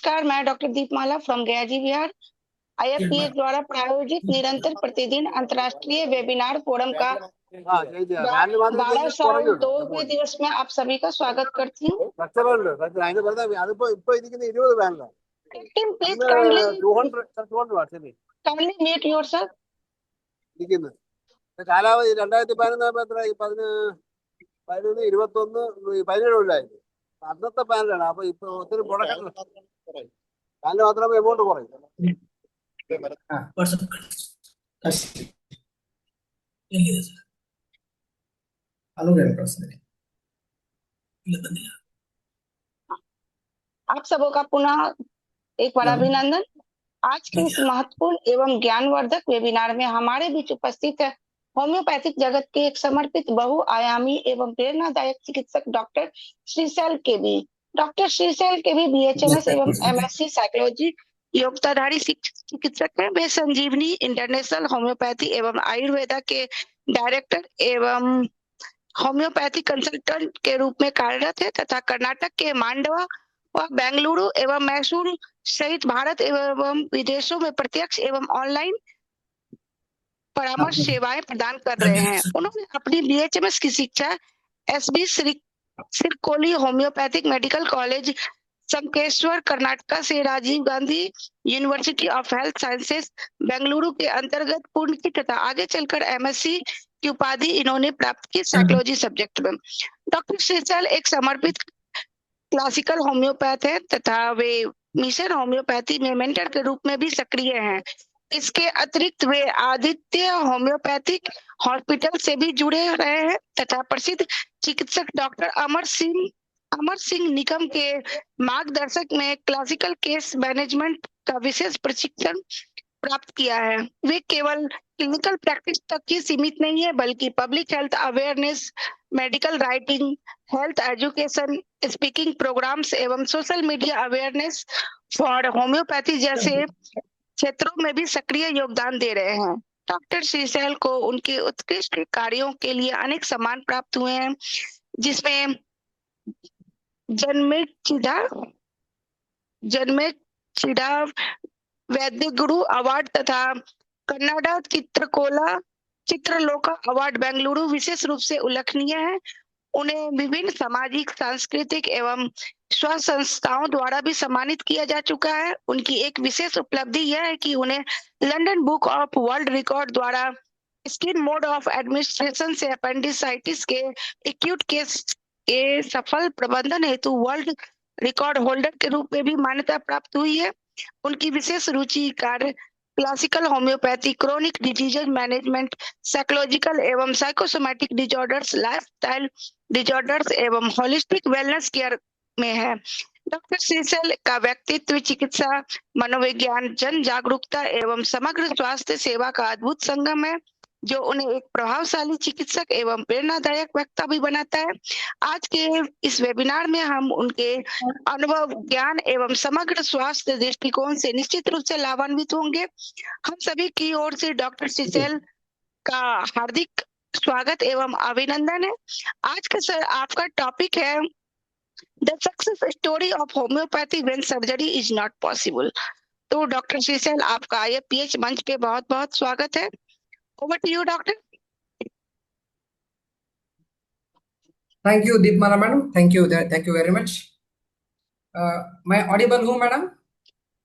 नमस्कार, मैं doctor Deepmala from गया जी बिहार। आईएफपीएच द्वारा प्रायोजित निरंतर प्रतिदिन अंतर्राष्ट्रीय वेबिनार फोरम का 1202वें दिवस में आप सभी का स्वागत करती हूँ। Captain, please kindly mute yourself. കാലാവധി 2011 അന്നത്തെ പാനലാണ്. അപ്പൊ ഇപ്പൊ ഒത്തിരി പ്രൊഡക്ഷൻ പാനൽ മാത്രമേ എമൗണ്ട് കുറയും. आप सबों का पुनः एक बार अभिनंदन। आज के इस महत्वपूर्ण एवं ज्ञानवर्धक वेबिनार में हमारे बीच उपस्थित है होम्योपैथिक जगत के एक समर्पित बहुआयामी एवं प्रेरणादायक चिकित्सक डॉक्टर श्रीशैल केबी। डॉक्टर श्रीशैल केबी बीएचएमएस एवं एमएससी साइकोलॉजी योग्यताधारी चिकित्सक हैं। वे संजीवनी इंटरनेशनल होम्योपैथी एवं आयुर्वेदा के डायरेक्टर एवं होम्योपैथी कंसल्टेंट के रूप में कार्यरत है तथा कर्नाटक के मांडवा और बेंगलुरु एवं मैसूर सहित भारत एवं विदेशों में प्रत्यक्ष एवं ऑनलाइन परामर्श सेवाएं प्रदान कर रहे हैं। उन्होंने अपनी बीएचएमएस की शिक्षा SB Shrikoli homoeopathic medical college Sankeshwar Karnataka से Rajiv Gandhi university of health sciences Bengaluru के अंतर्गत पूर्ण की तथा आगे चलकर एमएससी की उपाधि इन्होंने प्राप्त की साइकोलॉजी सब्जेक्ट में। डॉक्टर श्रीशैल एक समर्पित क्लासिकल होम्योपैथ है तथा वे मिशन होम्योपैथी में मेंटर के रूप में भी सक्रिय हैं। इसके अतिरिक्त वे आदित्य होम्योपैथिक हॉस्पिटल से भी जुड़े रहे हैं तथा प्रसिद्ध चिकित्सक डॉक्टर अमर सिंह निकम के मार्गदर्शक में क्लासिकल केस मैनेजमेंट का विशेष प्रशिक्षण प्राप्त किया है। वे केवल क्लिनिकल प्रैक्टिस तक ही सीमित नहीं है बल्कि public health awareness, medical writing, health education, speaking programmes एवं social media awareness for homoeopathy जैसे क्षेत्रों में भी सक्रिय योगदान दे रहे हैं। डॉक्टर श्रीशैल को उनके उत्कृष्ट कार्यों के लिए अनेक सम्मान प्राप्त हुए हैं, जिसमें जन्मेचिदा वैद्य गुरु अवार्ड तथा कन्नाडा चित्रलोका अवार्ड बेंगलुरु विशेष रूप से उल्लेखनीय है। उन्हें विभिन्न सामाजिक, सांस्कृतिक एवं स्वास्थ्य संस्थाओं द्वारा भी सम्मानित किया जा चुका है। उनकी एक विशेष उपलब्धि यह है कि उन्हें London book of world record द्वारा स्किन मोड ऑफ एडमिनिस्ट्रेशन से अपेंडिसाइटिस के एक्यूट केस के सफल प्रबंधन हेतु वर्ल्ड रिकॉर्ड होल्डर के रूप में भी मान्यता प्राप्त हुई है। उनकी विशेष रुचि कार्य classical homeopathy, chronic disease management, psychological एवं साइकोसोमैटिक डिजॉर्डर्स, लाइफस्टाइल डिजॉर्डर्स एवं होलिस्टिक वेलनेस केयर में है। डॉक्टर श्रीशैल का व्यक्तित्व चिकित्सा, मनोविज्ञान, जन जागरूकता एवं समग्र स्वास्थ्य सेवा का अद्भुत संगम है, जो उन्हें एक प्रभावशाली चिकित्सक एवं प्रेरणादायक वक्ता भी बनाता है। आज के इस वेबिनार में हम उनके अनुभव, ज्ञान एवं समग्र स्वास्थ्य दृष्टिकोण से निश्चित रूप से लाभान्वित होंगे। हम सभी की ओर से डॉक्टर श्रीशैल का हार्दिक स्वागत एवं अभिनंदन है। आज का सर आपका टॉपिक है the success story of homeopathy when surgery is not possible. तो डॉक्टर श्रीशैल, आपका आईएफपीएच मंच पे बहुत बहुत स्वागत है। Over to you, doctor. Thank you, Deepmala madam. Thank you very much. मैं audible हूँ madam?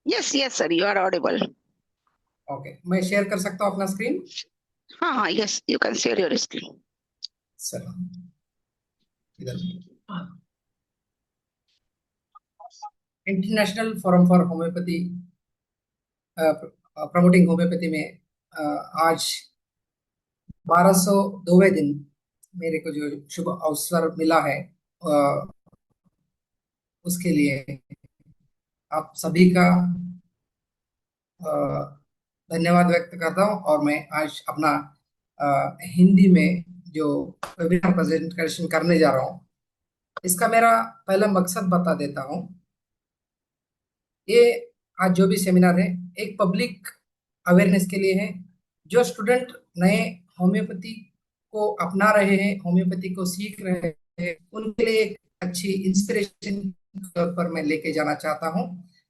Yes, sir, you are audible. Okay, मैं शेयर कर सकता हूँ अपना स्क्रीन? हाँ, yes, you can share your screen. Sir, इधर international forum for homoeopathy promoting homoeopathy में आज 1202वें दिन मेरे को जो शुभ अवसर मिला है उसके लिए आप सभी का धन्यवाद व्यक्त करता हूं। और मैं आज अपना हिंदी में जो वेबिनार प्रेजेंटेशन करने जा रहा हूं, इसका मेरा पहला मकसद बता देता हूं। ये आज जो भी सेमिनार है एक पब्लिक अवेयरनेस के लिए है। जो स्टूडेंट नए होम्योपैथी को अपना रहे हैं, होम्योपैथी को सीख रहे हैं, उनके लिए एक अच्छी इंस्पिरेशन पर मैं लेके जाना चाहता हूं।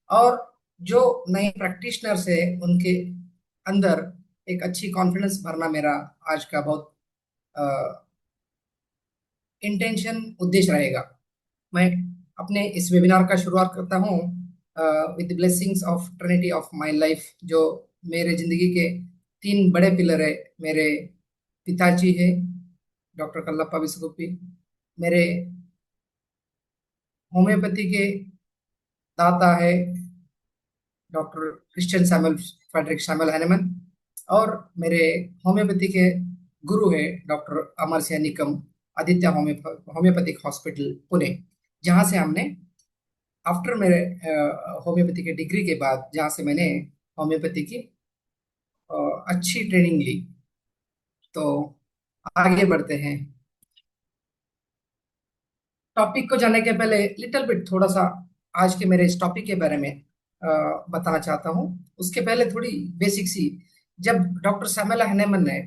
और जो नए प्रैक्टिशनर्स है उनके अंदर एक अच्छी कॉन्फिडेंस भरना मेरा आज का बहुत इंटेंशन उद्देश्य रहेगा। मैं अपने इस वेबिनार का शुरुआत करता हूँ with blessings of Trinity of my life, जो मेरे जिंदगी के तीन बड़े पिलर है। मेरे पिताजी है डॉक्टर कल्लप्पा विसगुप्पी, मेरे होम्योपैथी के दाता है doctor Christian Samuel Frederick Samuel Hahnemann, और मेरे होम्योपैथी के गुरु है doctor Amarsingh Nikam, Aditya homeopathic hospital Pune, जहाँ से हमने आफ्टर मेरे होम्योपैथी के डिग्री के बाद जहाँ से मैंने होम्योपैथी की अच्छी ट्रेनिंग ली। तो आगे बढ़ते हैं। टॉपिक को जाने के पहले लिटिल बिट थोड़ा सा आज के मेरे इस टॉपिक के बारे में बताना चाहता हूँ। उसके पहले थोड़ी बेसिक सी, जब डॉक्टर सैमुअल हैनेमन ने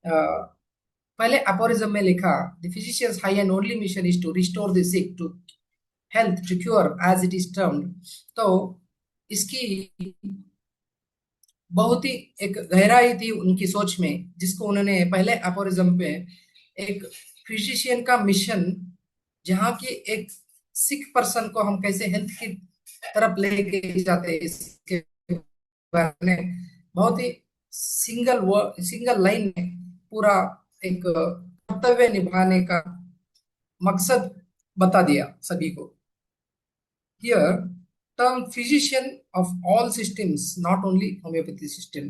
पहले अपोरिज्म में लिखा the physician's high and only mission is to restore the sick to health to cure as it is termed, तो इसकी बहुत ही एक गहराई थी उनकी सोच में, जिसको उन्होंने पहले अपोरिज्म पे एक फिजिशियन का मिशन, जहाँ की एक सिक पर्सन को हम कैसे हेल्थ की तरफ लेके जाते हैं, इसके बारे में बहुत ही सिंगल लाइन में पूरा एक कर्तव्य निभाने का मकसद बता दिया सभी को। Here, term physician of all systems, not only homeopathy system,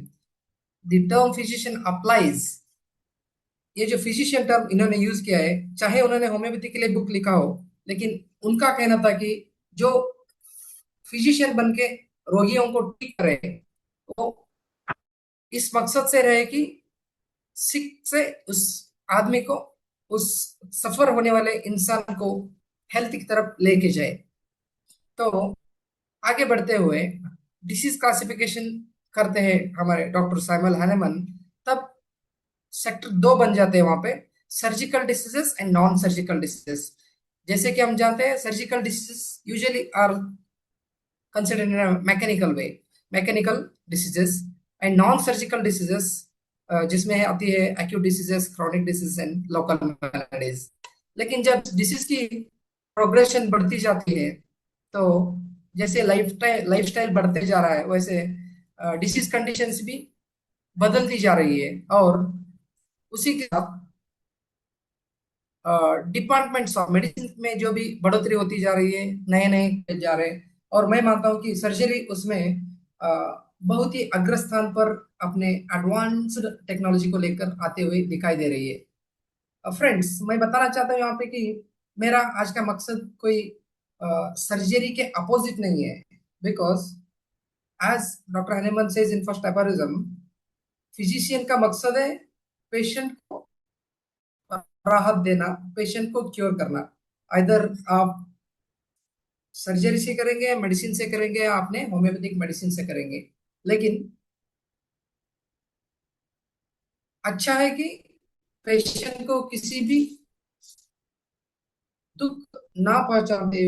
the term physician applies। ये जो फिजिशियन टर्म इन्होंने यूज किया है, चाहे उन्होंने होम्योपैथी के लिए बुक लिखा हो, लेकिन उनका कहना था कि जो फिजिशियन बन के रोगियों को ठीक करे, वो इस मकसद से रहे कि सिक से उस आदमी को, उस सफर होने वाले इंसान को हेल्थ की तरफ लेके जाए। तो आगे बढ़ते हुए डिसीज क्लासिफिकेशन करते हैं हमारे डॉक्टर सैमुअल हैनेमन, तब सेक्टर 2 बन जाते हैं वहां पे, surgical diseases and non surgical diseases. जैसे कि हम जानते हैं surgical diseases usually are considered in a mechanical way, mechanical diseases, and non surgical diseases जिसमें आती है acute diseases, chronic disease and local maladies. लेकिन जब डिसीज की प्रोग्रेशन बढ़ती जाती है, तो जैसे लाइफस्टाइल बढ़ते जा रहा है, वैसे डिसीज कंडीशंस भी बदलती जा रही है, और उसी के साथ डिपार्टमेंट्स ऑफ मेडिसिन में जो भी बढ़ोतरी होती जा रही है, नए नए जा रहे हैं, और मैं मानता हूँ कि सर्जरी उसमें अ, बहुत ही अग्रस्थान पर अपने एडवांस्ड टेक्नोलॉजी को लेकर आते हुए दिखाई दे रही है। फ्रेंड्स, मैं बताना चाहता हूँ यहाँ पे कि मेरा आज का मकसद कोई सर्जरी के अपोजिट नहीं है, because as doctor Hahnemann says in first aphorism, physician का मकसद है पेशेंट को राहत देना, पेशेंट को क्योर करना। इधर आप सर्जरी से करेंगे, मेडिसिन से करेंगे, आपने होम्योपैथिक मेडिसिन से करेंगे, लेकिन अच्छा है कि पेशेंट को किसी भी दुख ना पहुंचाते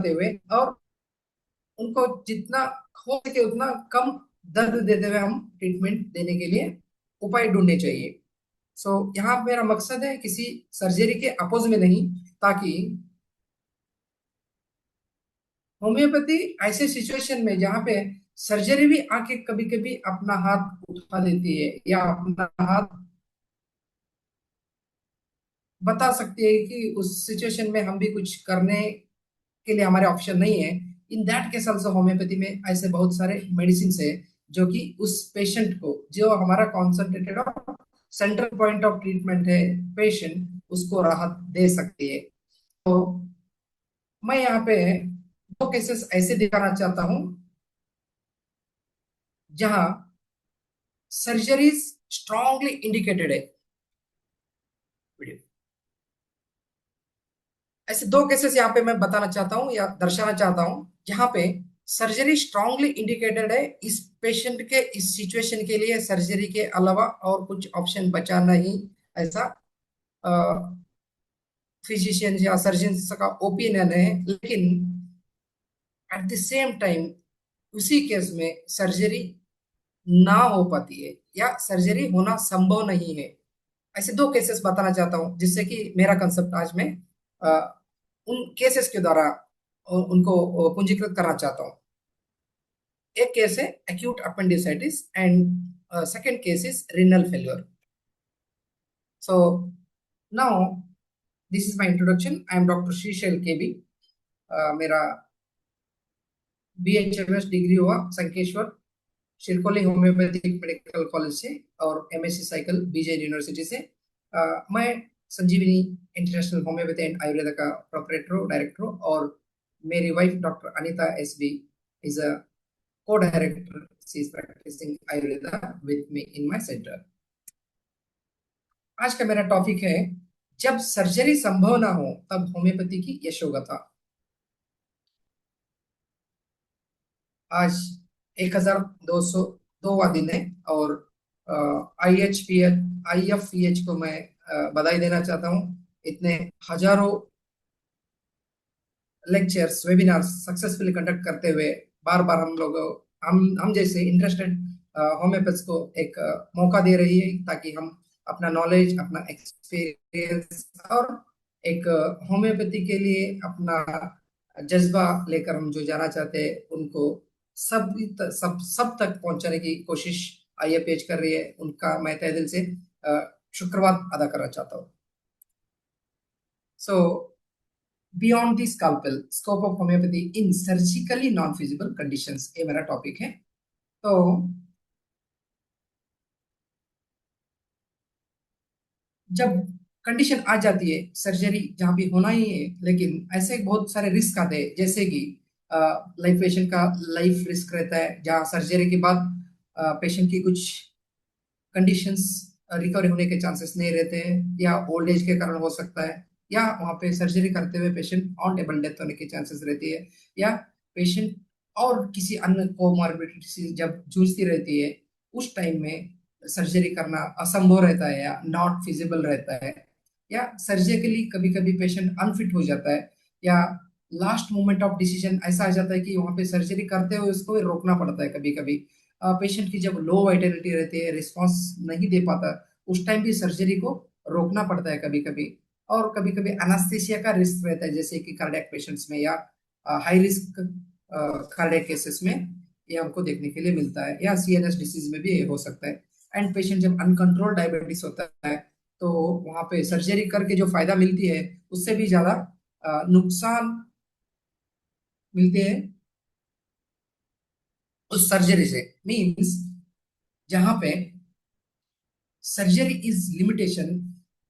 हुए और उनको जितना हो सके उतना कम दर्द देते हुए हम ट्रीटमेंट देने के लिए उपाय ढूंढने चाहिए। सो यहाँ मेरा मकसद है किसी सर्जरी के अपोज में नहीं, ताकि होम्योपैथी ऐसे सिचुएशन में जहाँ पे सर्जरी भी आके कभी कभी अपना हाथ उठा देती है, या अपना हाथ बता सकती है कि उस सिचुएशन में हम भी कुछ करने के लिए हमारे ऑप्शन नहीं है, in that case also homeopathy में ऐसे बहुत सारे मेडिसिन है जो कि उस पेशेंट को, जो हमारा concentrated of central point of treatment है पेशेंट, उसको राहत दे सकती है। तो मैं यहाँ पे दो केसेस ऐसे दिखाना चाहता हूँ जहां सर्जरीज स्ट्रांगली इंडिकेटेड है। ऐसे दो केसेस यहाँ पे मैं बताना चाहता हूँ या दर्शाना चाहता हूँ जहां पे सर्जरी स्ट्रांगली इंडिकेटेड है। इस पेशेंट के इस सिचुएशन के लिए सर्जरी के अलावा और कुछ ऑप्शन बचा नहीं, ऐसा फिजिशियन या सर्जन का ओपिनियन है। लेकिन एट द सेम टाइम उसी केस में सर्जरी ना हो पाती है या सर्जरी होना संभव नहीं है। ऐसे दो केसेस बताना चाहता हूं जिससे कि मेरा कंसेप्ट आज मैं उन केसेस के द्वारा उनको पूंजीकृत करना चाहता हूं। एक केस है acute appendicitis and second case is renal failure. So now this is my introduction. I am Dr. Shishel KB. मेरा BHMS डिग्री हुआ संकेश्वर शिरकोली होम्योपैथिक मेडिकल कॉलेज से और MSc साइकिल बीजे यूनिवर्सिटी से। मैं संजीवनी इंटरनेशनल होम्योपैथी एंड आयुर्वेदा का proprietor director हूँ और मेरी wife doctor Anita SB is a co-director. She is practicing Ayurveda with me in my center. आज का मेरा टॉपिक है जब सर्जरी संभव ना हो तब होम्योपैथी की यशोगाथा। आज 1202वां दिन है और IFPH को मैं बधाई देना चाहता हूँ। इतने हजारों लेक्चर्स वेबिनार्स सक्सेसफुली कंडक्ट करते हुए बार बार हम जैसे इंटरेस्टेड होम्योपैथ्स को एक मौका दे रही है ताकि हम अपना नॉलेज अपना एक्सपीरियंस और एक होम्योपैथी के लिए अपना जज्बा लेकर हम जो जाना चाहते हैं उनको सब तक पहुंचाने की कोशिश IFPH कर रही है। उनका मैं तहे दिल से शुक्रवाद अदा करना चाहता हूँ। सो beyond the scalpel scope of homeopathy in surgically non feasible conditions, ये मेरा टॉपिक है। तो जब कंडीशन आ जाती है सर्जरी जहां भी होना ही है लेकिन ऐसे बहुत सारे रिस्क आते हैं जैसे कि लाइफ पेशेंट का लाइफ रिस्क रहता है जहां सर्जरी के बाद पेशेंट की कुछ कंडीशंस रिकवरी होने के चांसेस नहीं रहते हैं या ओल्ड एज के कारण हो सकता है या वहाँ पे सर्जरी करते हुए पेशेंट ऑन टेबल डेथ होने की चांसेस रहती है या पेशेंट और किसी अन्य कोमॉर्बिडिटी से जब जूझती रहती है उस टाइम में सर्जरी करना असंभव रहता है या नॉट फिजिबल रहता है या सर्जिकली कभी कभी पेशेंट अनफिट हो जाता है या लास्ट मोमेंट ऑफ डिसीजन ऐसा आ जाता है कि वहाँ पे सर्जरी करते हुए उसको रोकना पड़ता है। कभी कभी पेशेंट की जब लो वाइटलिटी रहती है रिस्पॉन्स नहीं दे पाता उस टाइम भी सर्जरी को रोकना पड़ता है कभी कभी। और कभी कभी एनास्थेसिया का रिस्क रहता है जैसे कि कार्डियक पेशेंट्स में या हाई रिस्क कार्डियक केसेस में ये हमको देखने के लिए मिलता है या CNS डिसीज में भी ये हो सकता है। एंड पेशेंट जब अनकंट्रोल डायबिटीज होता है तो वहाँ पे सर्जरी करके जो फायदा मिलती है उससे भी ज्यादा नुकसान मिलते हैं उस सर्जरी से। मीन्स जहां पे surgery is limitation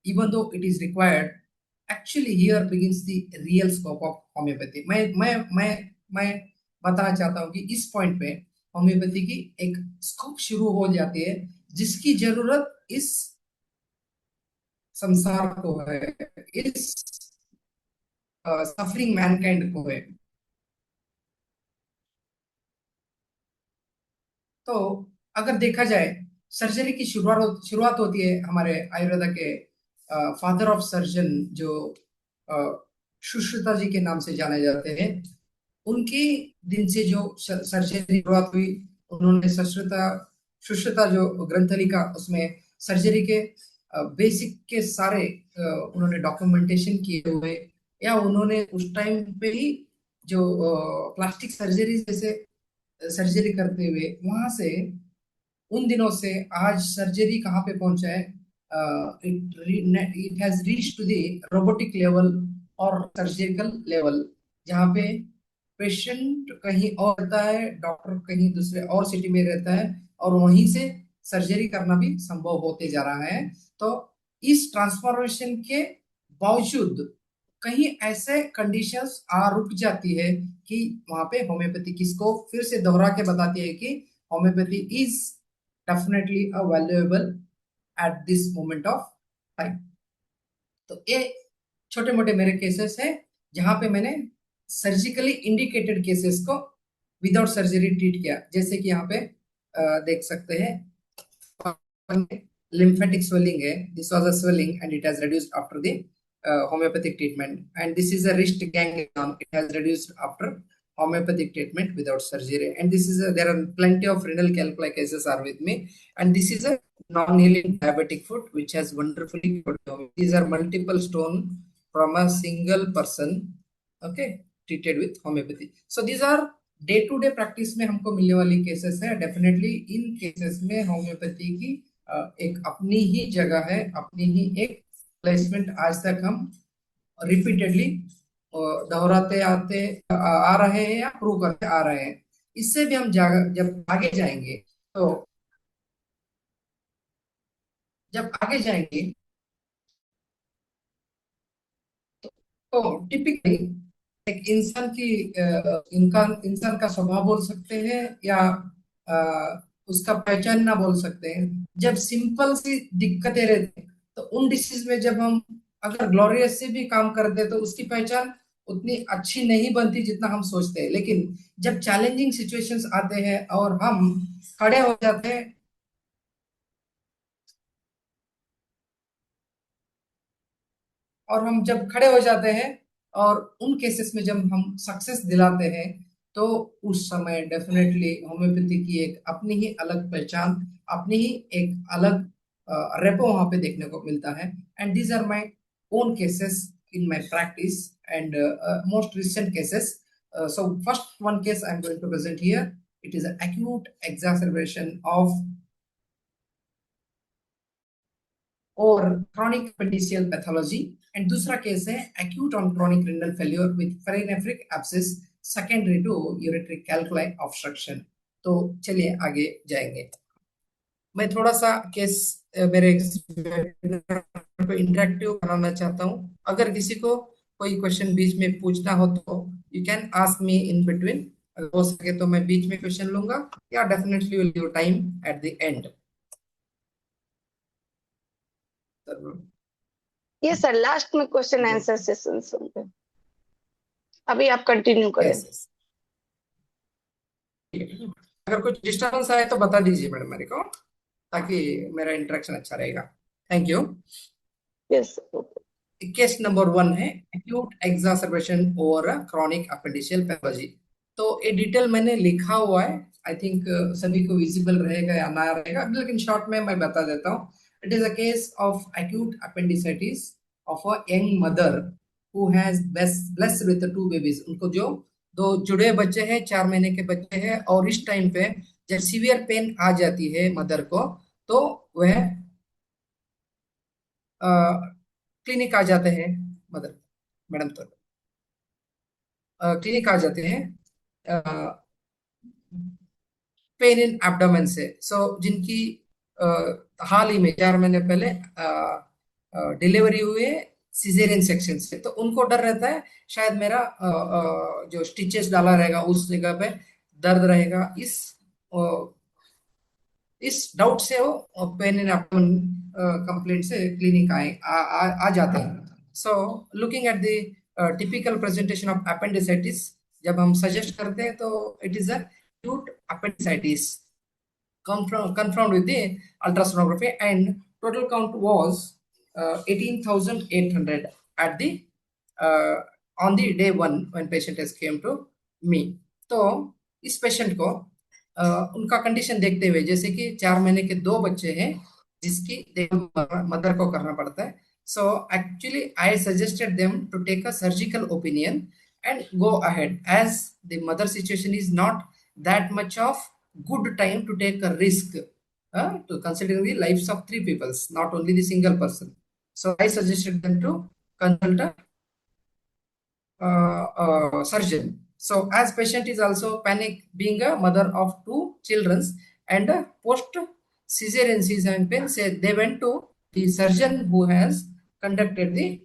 even though it is required, actually here begins the real scope of homeopathy. मैं बताना चाहता हूं कि इस पॉइंट पे होम्योपैथी की एक स्कोप शुरू हो जाती है जिसकी जरूरत इस संसार को है, इस सफरिंग मैनकाइंड को है। तो अगर देखा जाए सर्जरी की शुरुआत होती है हमारे आयुर्वेदा के फादर ऑफ सर्जन जो सुश्रुता जी के नाम से जाने जाते हैं। उनके दिन से जो सर्जरी शुरुआत हुई उन्होंने सुश्रुता जो ग्रंथ लिखा उसमें सर्जरी के बेसिक के सारे उन्होंने डॉक्यूमेंटेशन किए हुए या उन्होंने उस टाइम पे ही जो प्लास्टिक सर्जरी जैसे सर्जरी करते हुए वहां से उन दिनों से आज सर्जरी कहाँ पे पहुंचा है, it has reach to the robotic level और सर्जिकल लेवल जहाँ पे पेशेंट कहीं और रहता है डॉक्टर कहीं दूसरे और सिटी में रहता है और वहीं से सर्जरी करना भी संभव होते जा रहा है। तो इस ट्रांसफॉर्मेशन के बावजूद कहीं ऐसे कंडीशंस आ रुक जाती है कि वहां पे होम्योपैथी किसको फिर से दोहरा के बताती है कि homeopathy is definitely a valuable at this moment of time. तो ये छोटे मोटे मेरे केसेस हैं जहां पे मैंने सर्जिकली इंडिकेटेड केसेस को विदाउट सर्जरी ट्रीट किया। जैसे कि यहाँ पे देख सकते हैं lymphatic swelling है, this was a swelling and it has reduced after the homeopathic treatment, and this is a wrist ganglion, it has reduced after homeopathic treatment without surgery. And this is there are plenty of renal calculi cases are with me, and this is a non-healing diabetic foot which has wonderfully cured. These are multiple stone from a single person, okay, treated with homeopathy. So these are day to day practice में हमको मिलने वाली cases है. Definitely in cases में homeopathy की एक अपनी ही जगह है, अपनी ही एक प्लेसमेंट आज तक हम रिपीटेडली दोहराते आते आ रहे हैं या प्रूव करते आ रहे हैं. इससे भी हम जब आगे जाएंगे तो टिपिकली एक इंसान का स्वभाव बोल सकते हैं या उसका पहचान ना बोल सकते हैं. जब सिंपल सी दिक्कतें रहती तो उन डिसीज में जब हम अगर ग्लोरियस से भी काम करते तो उसकी पहचान उतनी अच्छी नहीं बनती जितना हम सोचते हैं. लेकिन जब चैलेंजिंग सिचुएशंस आते हैं और हम खड़े हो जाते हैं जब खड़े हो जाते हैं और उन केसेस में जब हम सक्सेस दिलाते हैं तो उस समय डेफिनेटली होम्योपैथी की एक अपनी ही अलग पहचान, अपनी ही एक अलग रेपो वहां पे देखने को मिलता है. And these are my own cases in my practice and most recent cases. So first one case I'm going to present here. It is an acute exacerbation of or chronic appendiceal pathology. And दूसरा case है acute on chronic renal failure with perinephric abscess secondary to ureteric calculi obstruction. तो चलिए आगे जाएंगे. मैं थोड़ा सा case मेरे को इंटरेक्टिव बनाना चाहता हूँ. अगर किसी को कोई क्वेश्चन बीच में पूछना हो तो you can ask me in between. हो सके तो मैं बीच में क्वेश्चन लूंगा या definitely will give time eight the and. ये सर लास्ट में क्वेश्चन आंसर सेशन होंगे. अभी आप कंटिन्यू करें. अगर कुछ डिस्टर्बेंस आए तो बता दीजिए मैडम मेरे को, ताकि मेरा इंटरेक्शन अच्छा रहेगा. Thank you. Yes. Case number 1 है एक्यूट एक्सासर्बेशन और क्रॉनिक अपेंडिशियल पैथोलॉजी. तो ये डिटेल मैंने लिखा हुआ है. आई थिंक सभी को विजिबल रहेगा या ना रहेगा, लेकिन शॉर्ट में मैं बता देता हूँ. It is a case of acute appendicitis of a young mother who has blessed with 2 babies. उनको जो 2 जुड़े बच्चे हैं, 4 महीने के बच्चे हैं. और इस टाइम पे जब सीवियर पेन आ जाती है मदर को तो वह क्लिनिक आ जाते हैं. मैडम तो क्लिनिक आ जाते हैं पेन इन एब्डोमेन से. सो जिनकी हाल ही में 4 महीने पहले डिलीवरी हुई है सिजेरियन सेक्शन से, तो उनको डर रहता है शायद मेरा जो स्टिचेस डाला रहेगा उस जगह पे दर्द रहेगा. इस डाउट से वो पेन इन एब्डोमेन कंप्लेंट से क्लिनिक आ जाते हैं. So looking at the typical presentation of appendicitis जब हम सजेस्ट करते हैं तो it is acute appendicitis confirmed with the ultrasonography, and total count was 18,800 at the on the day 1 when patient has came to me. तो इस patient को उनका condition देखते हुए, जैसे कि 4 महीने के 2 बच्चे हैं जिसकी देखभाल मदर को करना पड़ता है. So actually I suggested them to take a surgical opinion and go ahead, as the mother situation is not that much of good time to take a risk to considering the lives of 3 people, not only the single person. So I suggested them to consult a surgeon. So as patient is also panic, being a mother of 2 children and post cesarean season pain, say they went to the surgeon who has conducted the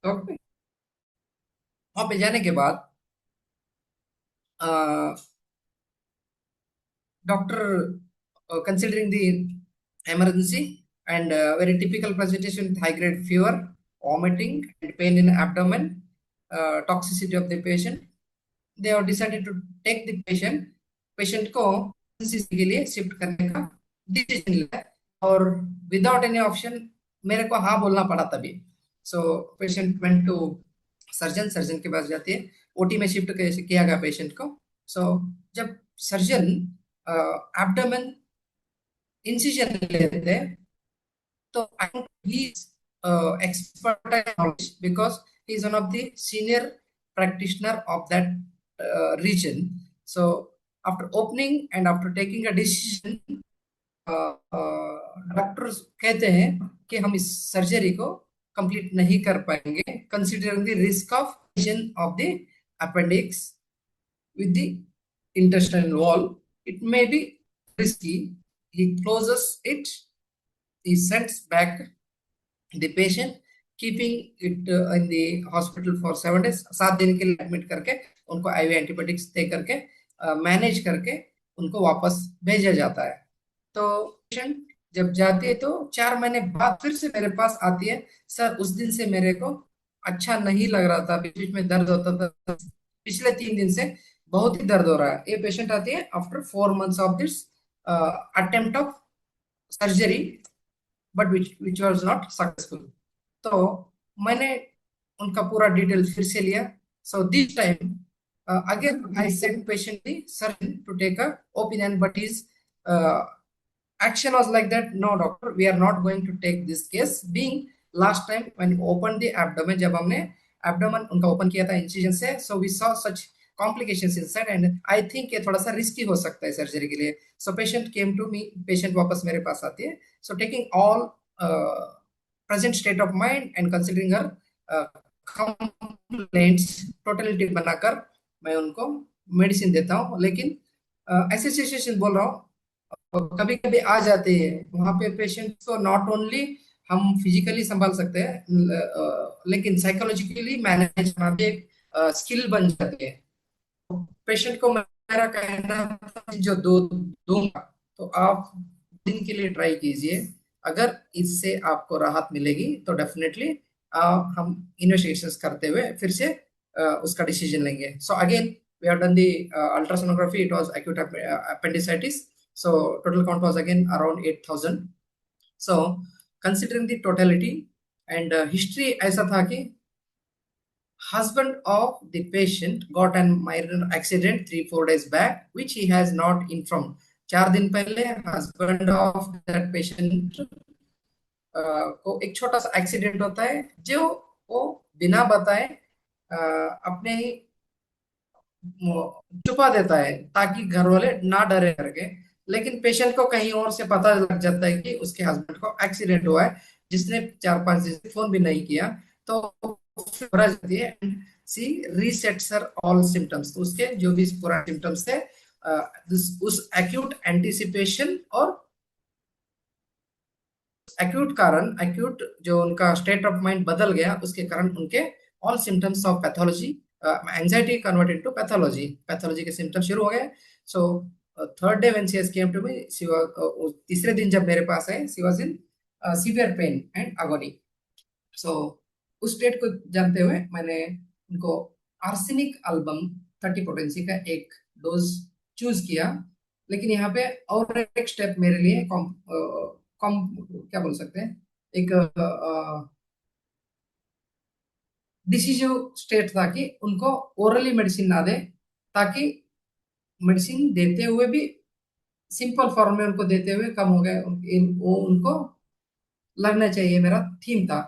okay. वहां पे जाने के बाद doctor considering the emergency and very typical presentation with high grade fever, vomiting and pain in abdomen, toxicity of the patient, they have decided to take the patient को के लिए shift करने का डिसीजन लिया. और विदाउट एनी ऑप्शन मेरे को हाँ बोलना पड़ा तभी. So patient went to surgeon के पास जाती है. ओटी में शिफ्ट किया गया पेशेंट को। सो जब सर्जन एब्डोमेन इंसिजन लेते हैं, तो I think he's expert knowledge because he's one of the senior practitioner of that region. So after opening and after taking a decision, doctors कहते हैं कि हम इस सर्जरी को कंप्लीट नहीं कर पाएंगे, considering the risk of of the appendix with the intestinal wall. It may be risky. He closes it, he sends back the patient, keeping it in the hospital for 7 days, 7 दिन के लिए admit करके उनको ivy antibiotics दे करके manage करके उनको वापस भेजा जाता है। तो पेशेंट जब जाती है तो 4 महीने बाद फिर से मेरे पास आती है, सर उस दिन से मेरे को अच्छा नहीं लग रहा था, बीच बीच में दर्द होता था, पिछले 3 दिन से बहुत ही दर्द हो रहा है। ये पेशेंट आती है after 4 months of this attempt of surgery, but which was not successful. तो मैंने उनका पूरा डिटेल फिर से लिया। So this time again I sent patient the surgeon to take a opinion, but his action was like that, no doctor, we are not going to take this case, being last time when we opened the abdomen, जब हमने abdomen उनका open किया था incision से, so we saw such complications inside and I think ये थोड़ा सा risky हो सकता है सर्जरी के लिए। so patient came to me, patient वापस मेरे पास आती है। so taking all present state of mind and considering her complaints totality बनाकर मैं उनको मेडिसिन देता हूँ। लेकिन ऐसे सिचुएशन बोल रहा हूँ कभी कभी आ जाते हैं, वहां पे पेशेंट को नॉट ओनली हम फिजिकली संभाल सकते हैं, लेकिन साइकोलॉजिकली मैनेज करना भी एक स्किल बन जाती है। पेशेंट को मेरा कहना था जो दो दूंगा तो आप दिन के लिए ट्राई कीजिए, अगर इससे आपको राहत मिलेगी तो डेफिनेटली हम इन्वेस्टिगेशंस करते हुए फिर से उसका डिसीजन लेंगे। So again we have done the ultrasonography, it was acute appendicitis, so total count was again around 8,000। so considering the totality and history ऐसा था कि husband of the patient got an minor accident 3-4 days back which he has not informed। 4 दिन पहले husband of that patient को एक छोटा सा accident होता है जो वो बिना बताए अपने ही छुपा देता है ताकि घर वाले ना डरे करके, लेकिन पेशेंट को कहीं और से पता लग जाता है कि उसके हस्बैंड को एक्सीडेंट हुआ है, जिसने 4-5 दिन से फोन भी नहीं किया। तो जाती है सी रीसेट्स हर ऑल सिम्टम्स, तो उसके जो भी पूरा सिम्टम्स थे उस एक्यूट एंटिसिपेशन और एक्यूट कारण, एक्यूट जो उनका स्टेट ऑफ माइंड बदल गया उसके कारण उनके all symptoms of pathology, anxiety converted to pathology, pathology के सिम्टम्स शुरू हो गए। So third day when she has came to me, तीसरे दिन जब मेरे पास आए, she was in severe pain and agony. So उस स्टेट को जानते हुए मैंने उनको आर्सेनिक एल्बम 30 पोटेंसी का एक डोज चूज किया। लेकिन यहाँ पे और एक स्टेप मेरे लिए कम क्या बोल सकते हैं, एक डिसीजिव स्टेट था कि उनको ओरली मेडिसिन ना दे, ताकि मेडिसिन देते हुए भी सिंपल फॉर्म में उनको देते हुए कम हो गए वो उनको लगना चाहिए, मेरा थीम था।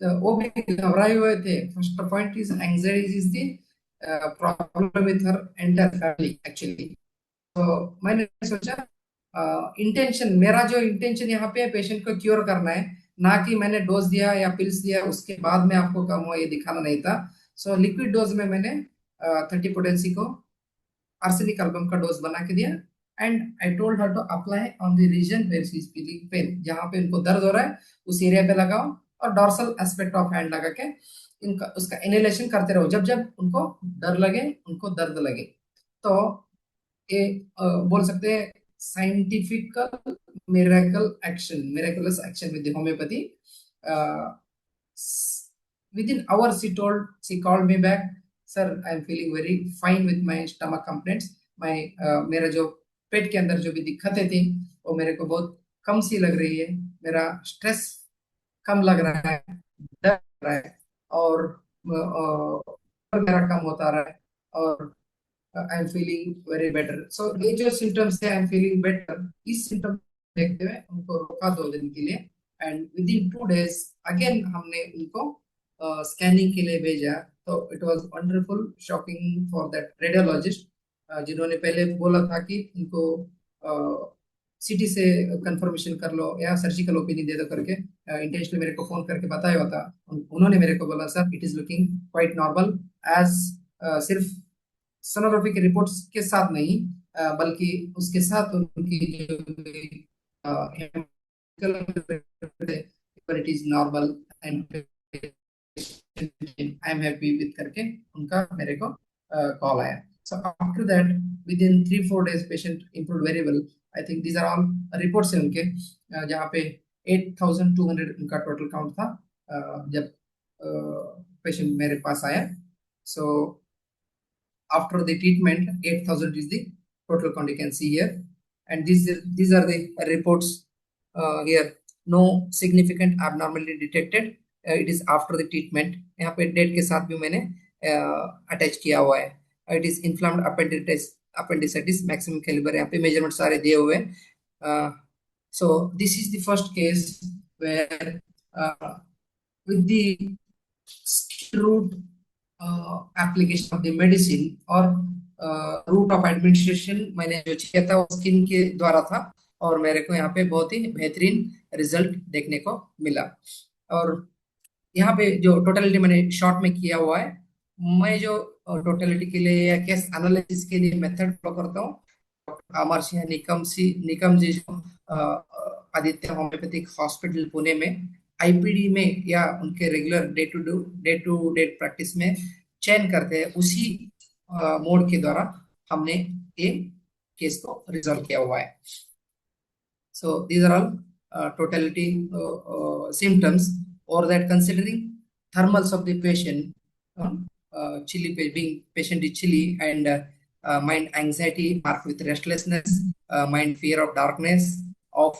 तो वो भी घबराए हुए थे। First point is anxiety is the problem with her entire family actually. तो मैंने सोचा इंटेंशन, मेरा जो इंटेंशन यहाँ पे पेशेंट को क्योर करना है, ना कि मैंने डोज दिया या पिल्स दिया उसके बाद में आपको कम हुआ ये दिखाना नहीं था। सो लिक्विड डोज में मैंने 30 पोटेंसी को आर्सेनिक एल्बम का डोज बना के दिया and I told her to apply on the region where she is feeling pain, जहाँ पे उनको दर्द हो रहा है उस एरिया पे लगाओ और डॉर्सल एस्पेक्ट ऑफ हैंड लगा के इनका उसका इनहेलेशन करते रहो, जब जब उनको डर लगे, उनको दर्द लगे। तो ये बोल सकते हैं scientifical miracle action, miraculous action with the homeopathy। Within hours she called me back, sir I am feeling very fine with my stomach complaints, my मेरा जो पेट के अंदर जो भी दिक्कतें थी वो मेरे को बहुत कम सी लग रही है, मेरा स्ट्रेस कम लग रहा है, डर रहा है और मेरा कम होता रहा है। और I am feeling very better. So ये जो सिम्टम्स है, आई एम फीलिंग बेटर, इस सिम्टम देखते हुए उनको रोका 2 दिन के लिए। And within 2 days again हमने उनको स्कैनिंग के लिए भेजा। तो it was wonderful shocking for that radiologist, जिन्होंने पहले बोला था कि उनको सिटी से कंफर्मेशन कर लो या सर्जिकल ओपीनियन दे दो करके, इंटेंशनली मेरे को फोन करके बताया हुआ था। उन्होंने मेरे को बोला sir it is looking quite normal, as सिर्फ सोनोग्राफी के रिपोर्ट्स के साथ नहीं, बल्कि उसके साथ उनकी जो it is normal and I am happy with करके उनका मेरे को कॉल आया। So after that within 3-4 days patient improve very well. I think these are all reports हैं उनके, जहाँ पे 8,200 उनका टोटल काउंट था जब पेशेंट मेरे पास आया। सो after the treatment 8,000 is the total count you can see here, and these are the reports here. No significant abnormality detected, it is after the treatment। यहाँ पे डेट के साथ भी मैंने अटैच किया हुआ है। It is inflamed appendicitis maximum caliber, यहाँ पे मेजरमेंट सारे दिए हुए हैं। so this is the first case where with the root application of the medicine और रूट ऑफ एडमिनिस्ट्रेशन मैंने जो किया था वो स्किन के द्वारा था, और मेरे को यहाँ पे बहुत ही बेहतरीन रिजल्ट देखने को मिला। और यहाँ पे जो टोटलिटी मैंने शॉर्ट में किया हुआ है, मैं जो टोटलिटी के लिए या केस एनालिसिस के लिए मेथड फॉलो करता हूँ, अमर सिंह निकम जी जो आदित्य होम्योपैथिक हॉस्पिटल पुणे में आईपीडी में या उनके regular day to day practice में चयन करते हैं, उसी मोड के द्वारा हमने ये केस को रिजॉल्व किया हुआ है। So these are all totality symptoms, or that considering thermals of the patient, chilly being patient is chilly, and mind anxiety marked with restlessness, mind fear of darkness, of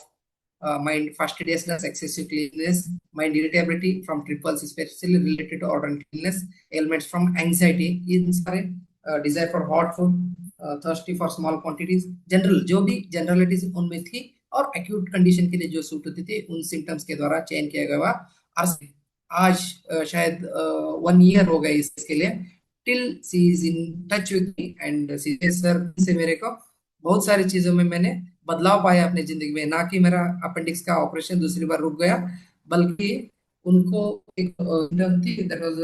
mind fastidiousness, excessive cleanness, mind irritability from triples, especially related to organ illness, ailments from anxiety, इन सारे desire for hot food, thirsty for small quantities, general जो भी generalities उनमें थी और acute condition के लिए जो suit होती थी उन सिम्टम्स के द्वारा चयन किया गया। आज शायद 1 year हो गए इसके लिए। Till she is in touch with me and she sir से मेरे को बहुत सारी चीजों में मैंने बदलाव पाया अपनी जिंदगी में। ना कि मेरा अपेंडिक्स का ऑपरेशन दूसरी बार रुक गया, बल्कि उनको एक थी that was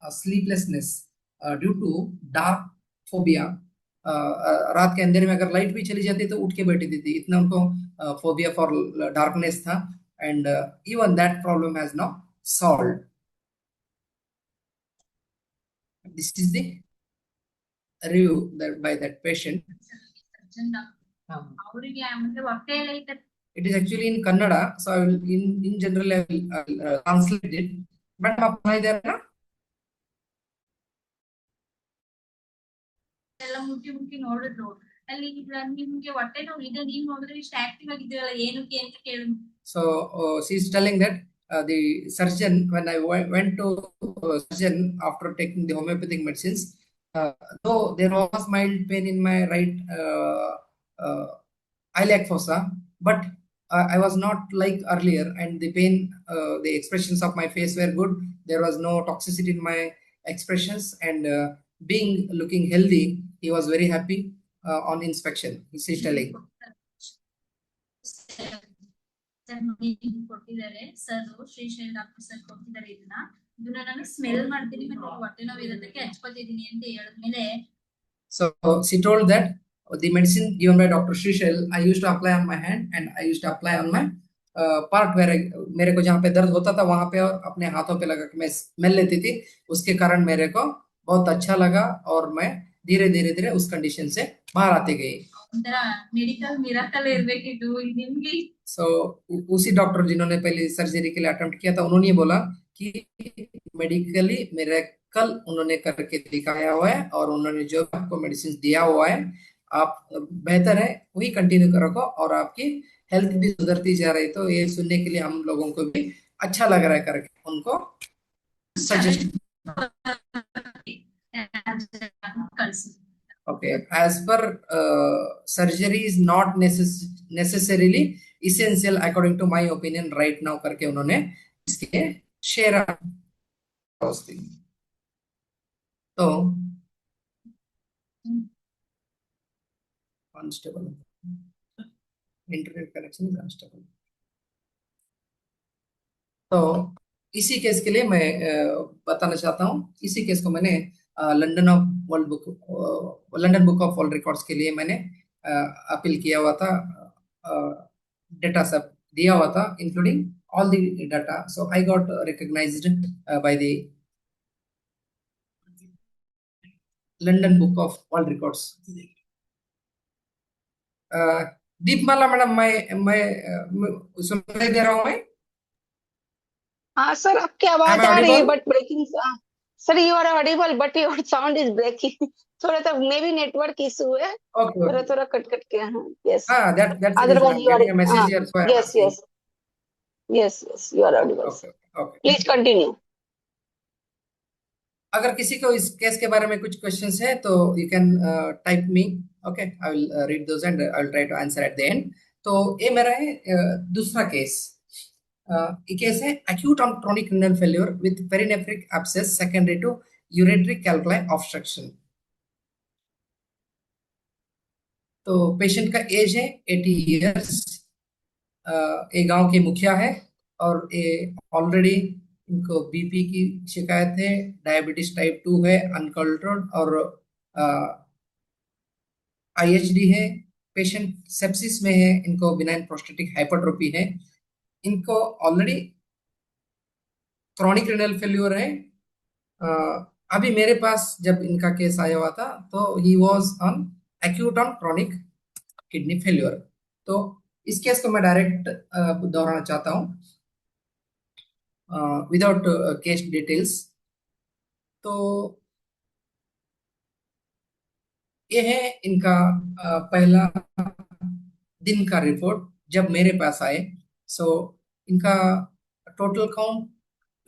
sleeplessness due to dark phobia. रात के अंधेरे में अगर लाइट भी चली जाती तो उठ के बैठी थी, इतना उनको फोबिया फॉर डार्कनेस था। And even that problem has now solved. This is the review that by that patient. It is actually in Kannada, so I will in general I will translate it. But आप इधर ना ಎಲ್ಲ ಮುಟ್ಟಿ ಮುಟ್ಟಿ ನೋಡಿದ್ರು ಅಲ್ಲಿ ನಿಮ್ಗೆ ಹೊಟ್ಟೆ ನೋವು ಇದೆ, ನೀವು ನೋಡಿದ್ರೆ ಇಷ್ಟು ಆಕ್ಟಿವ್ ಆಗಿದ್ದೀರಲ್ಲ ಏನಕ್ಕೆ ಅಂತ ಕೇಳಿದ್ರು. So she is telling that the surgeon, when I went to surgeon after taking the homeopathic medicines, though there was mild pain in my right iliac fossa, but I was not like earlier, and the pain, the expressions of my face were good. There was no toxicity in my expressions, and being looking healthy, he was very happy on inspection. He is telling. ಕೊಟ್ಟಿದ್ದಾರೆ sir, Shrishail doctor sir ಕೊಟ್ಟಿದ್ದಾರೆ ಇದನ್ನ ನಾನು smell ಮಾಡ್ತೀನಿ ಮತ್ತೆ ಹೊಟ್ಟೆ ನೋವು ಇರೋದಕ್ಕೆ ಹಚ್ಕೊತಿದ್ದೀನಿ ಅಂತ ಹೇಳಿದ್ಮೇಲೆ, so she told that the medicine given by Dr. Shrishal I used to apply on my hand and I used to apply on my part where मेरे को जहाँ पे दर्द होता था वहां पे और अपने हाथों पे लगा के मैं स्मेल लेती थी। उसके कारण मेरे को बहुत अच्छा लगा और मैं धीरे धीरे उस कंडीशन से बाहर आती गई। मेडिकल मिराकल इरಬೇಕಿತ್ತು ನಿಮಗೆ। सो उसी डॉक्टर जिन्होंने पहले सर्जरी के लिए अटेम्प्ट किया था उन्होंने बोला कि मेडिकली मिरेकल उन्होंने करके दिखाया हुआ है, और उन्होंने जो आपको मेडिसिन दिया हुआ है आप बेहतर है वही कंटिन्यू करो और आपकी हेल्थ भी सुधरती जा रही। तो ये सुनने के लिए हम लोगों को भी अच्छा लग रहा है करके उनको सजेस्ट जाकर कर सकते हैं। Okay, as per surgery is not necessarily essential according to my opinion right now करके उन्होंने इसके शेयर तो कांस्टेबल इंटरनेट कनेक्शन कांस्टेबल। तो इसी केस के लिए मैं बताना चाहता हूँ, इसी केस को मैंने London book of world records के लिए मैंने अपील किया हुआ था, डेटा सब दिया हुआ था including all the data, so I got recognised by the London book of world records. Deepmala madam, मैं सुनाई दे रहा हूँ मैं? हाँ सर, आपकी Am आवाज I आ रही है audible? But breaking. Sir you are audible but your sound is breaking. थोड़ा सा मे बी नेटवर्क इशू है, Okay, थोड़ा okay. थोड़ा कट कट के। हाँ yes, That's the reason otherwise I'm you are. getting a message here, so I'm yes asking. Yes yes yes, you are audible. Okay, okay. Please continue. अगर किसी को इस केस के बारे में कुछ क्वेश्चंस है तो you can type me, okay, I will read those and I will try to answer at the end. तो ये मेरा है दूसरा केस। ये केस है acute on chronic renal failure with perinephric abscess secondary to ureteric calculi obstruction। तो patient का as है 80 इयर्स, ये गांव के मुखिया है और ये ऑलरेडी इनको बीपी की शिकायत है, डायबिटीज टाइप 2 है अनकंट्रोल्ड, और आईएचडी है। पेशेंट सेप्सिस में है, इनको बिनाइन प्रोस्टेटिक हाइपरट्रोफी है, इनको ऑलरेडी क्रॉनिक रेनल फेल्यूर है। अभी मेरे पास जब इनका केस आया हुआ था तो he was on acute on chronic kidney failure. तो इस केस को मैं डायरेक्ट दोहराना चाहता हूँ विदाउट केस डिटेल्स। तो ये है इनका पहला दिन का रिपोर्ट जब मेरे पास आए। सो इनका total count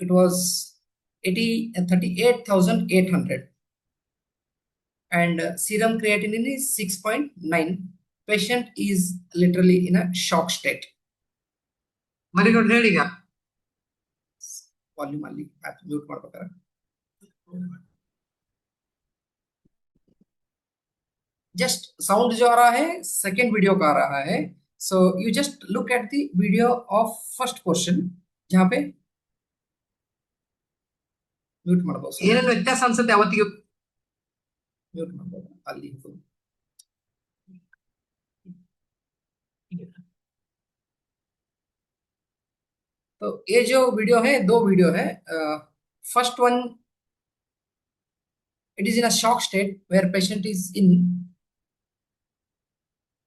it was 38,800 and serum creatinine is 6.9. Patient is literally in a shock state. ಮರಿಗಳು ಹೇಳಿ ಈಗ ವಾಲ್ಯೂಮ್ ಅಲ್ಲಿ ಮ್ಯೂಟ್ ಮಾಡ್ಬೇಕಾರೆ जस्ट साउंड जो आ रहा है सेकेंड वीडियो का आ रहा है। So you just look at the video of first question जहाँ पे ಮ್ಯೂಟ್ ಮಾಡಬಹುದು, ಏನೇನು ವ್ಯತ್ಯಾಸ ಅನ್ಸುತ್ತೆ ಅವತ್ತಿಗೆ ಮ್ಯೂಟ್ ಮಾಡಬಹುದು ಅಲ್ಲಿ। तो ये जो वीडियो है, दो वीडियो है। First one, it is in a shock state where patient is in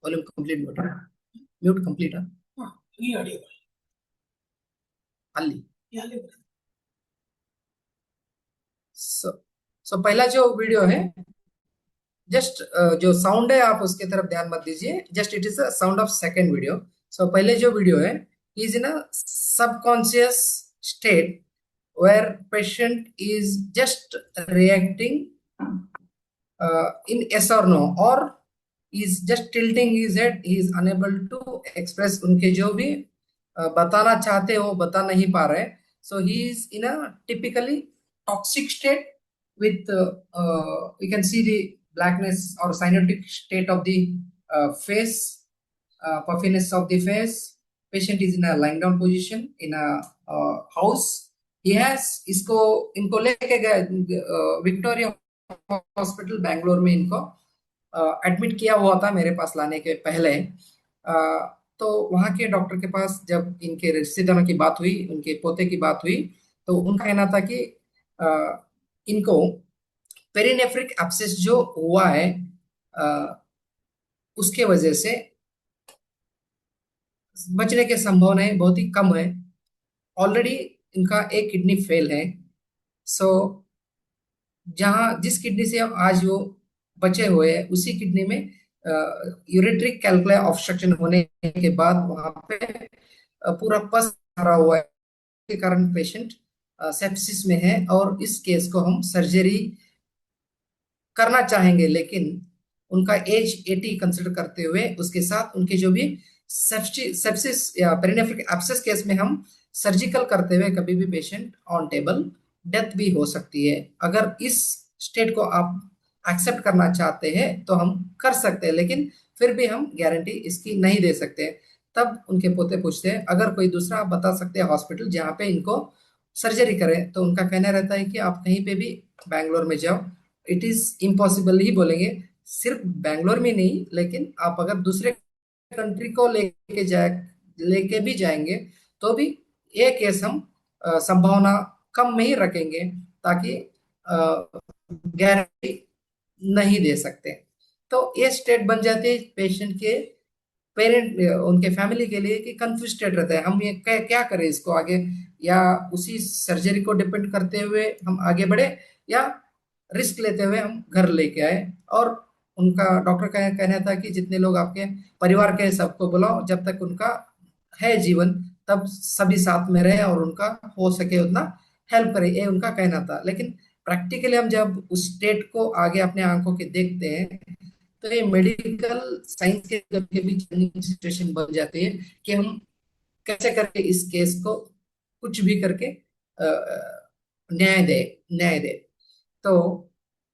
volume complete mute complete ಈ ಆಡಿಯೋ ಅಲ್ಲಿ सो पहला जो वीडियो है, जस्ट जो साउंड है आप उसके तरफ ध्यान मत दीजिए, just it is the sound of second video. So पहले जो वीडियो है, is in a subconscious state where patient is just reacting in yes or no, or is just tilting his head, he is unable to express उनके जो भी बताना चाहते हो बता नहीं पा रहे। so he is in a typically toxic state with you can see the blackness or cyanotic state of the face, puffiness of the face. Patient is in a lying down position in a house. He has इसको इनको लेके गए Victoria hospital Bangalore में, इनको admit किया हुआ था मेरे पास लाने के पहले। तो वहाँ के डॉक्टर के पास जब इनके रिश्तेदारों की बात हुई, उनके पोते की बात हुई, तो उनका कहना था कि इनको पेरिनेफ्रिक एब्सेस जो हुआ है उसके वजह से बचने की संभावनाएं बहुत ही कम है। ऑलरेडी इनका एक किडनी फेल है। सो जहां जिस किडनी से आज वो बचे हुए हैं उसी किडनी में यूरेट्रिक कैल्कुलाई ऑब्स्ट्रक्शन होने के बाद वहां पे पूरा पस भरा हुआ है, के कारण पेशेंट सेप्सिस में है और इस केस को हम सर्जरी करना चाहेंगे, लेकिन उनका एज 80 कंसिडर करते हुए उसके साथ उनके जो भी सेप्सिस या पेरिनेफ्रिक एब्सेस केस में हम सर्जिकल करते हुए कभी भी पेशेंट ऑन टेबल डेथ भी हो सकती है। अगर इस स्टेट को आप एक्सेप्ट करना चाहते हैं तो हम कर सकते हैं, लेकिन फिर भी हम गारंटी इसकी नहीं दे सकते। तब उनके पोते पूछते हैं अगर कोई दूसरा आप बता सकते हैं हॉस्पिटल जहाँ पे इनको सर्जरी करें, तो उनका कहना रहता है कि आप कहीं पे भी बैंगलोर में जाओ। इट इज इम्पॉसिबल ही बोलेंगे, सिर्फ बैंगलोर में नहीं, लेकिन आप अगर दूसरे कंट्री को लेके भी जाएंगे तो भी ये केस हम संभावना कम में ही रखेंगे, ताकि गारंटी नहीं दे सकते। तो ये स्टेट बन जाती है पेशेंट के पेरेंट उनके फैमिली के लिए कि कंफ्यूज स्टेट रहता है, हम ये क्या करें इसको आगे, या उसी सर्जरी को डिपेंड करते हुए हम आगे बढ़े, या रिस्क लेते हुए हम घर लेके आए। और उनका डॉक्टर का कहना था कि जितने लोग आपके परिवार के सबको बुलाओ, जब तक उनका है जीवन तब सभी साथ में रहे और उनका हो सके उतना हेल्प करे, ये उनका कहना था। लेकिन प्रैक्टिकली हम जब उस स्टेट को आगे अपने आंखों के देखते हैं, तो ये मेडिकल साइंस के कभी भी सिचुएशन बन जाती है कि हम कैसे करके इस केस को कुछ भी करके न्याय दे न्याय दे। तो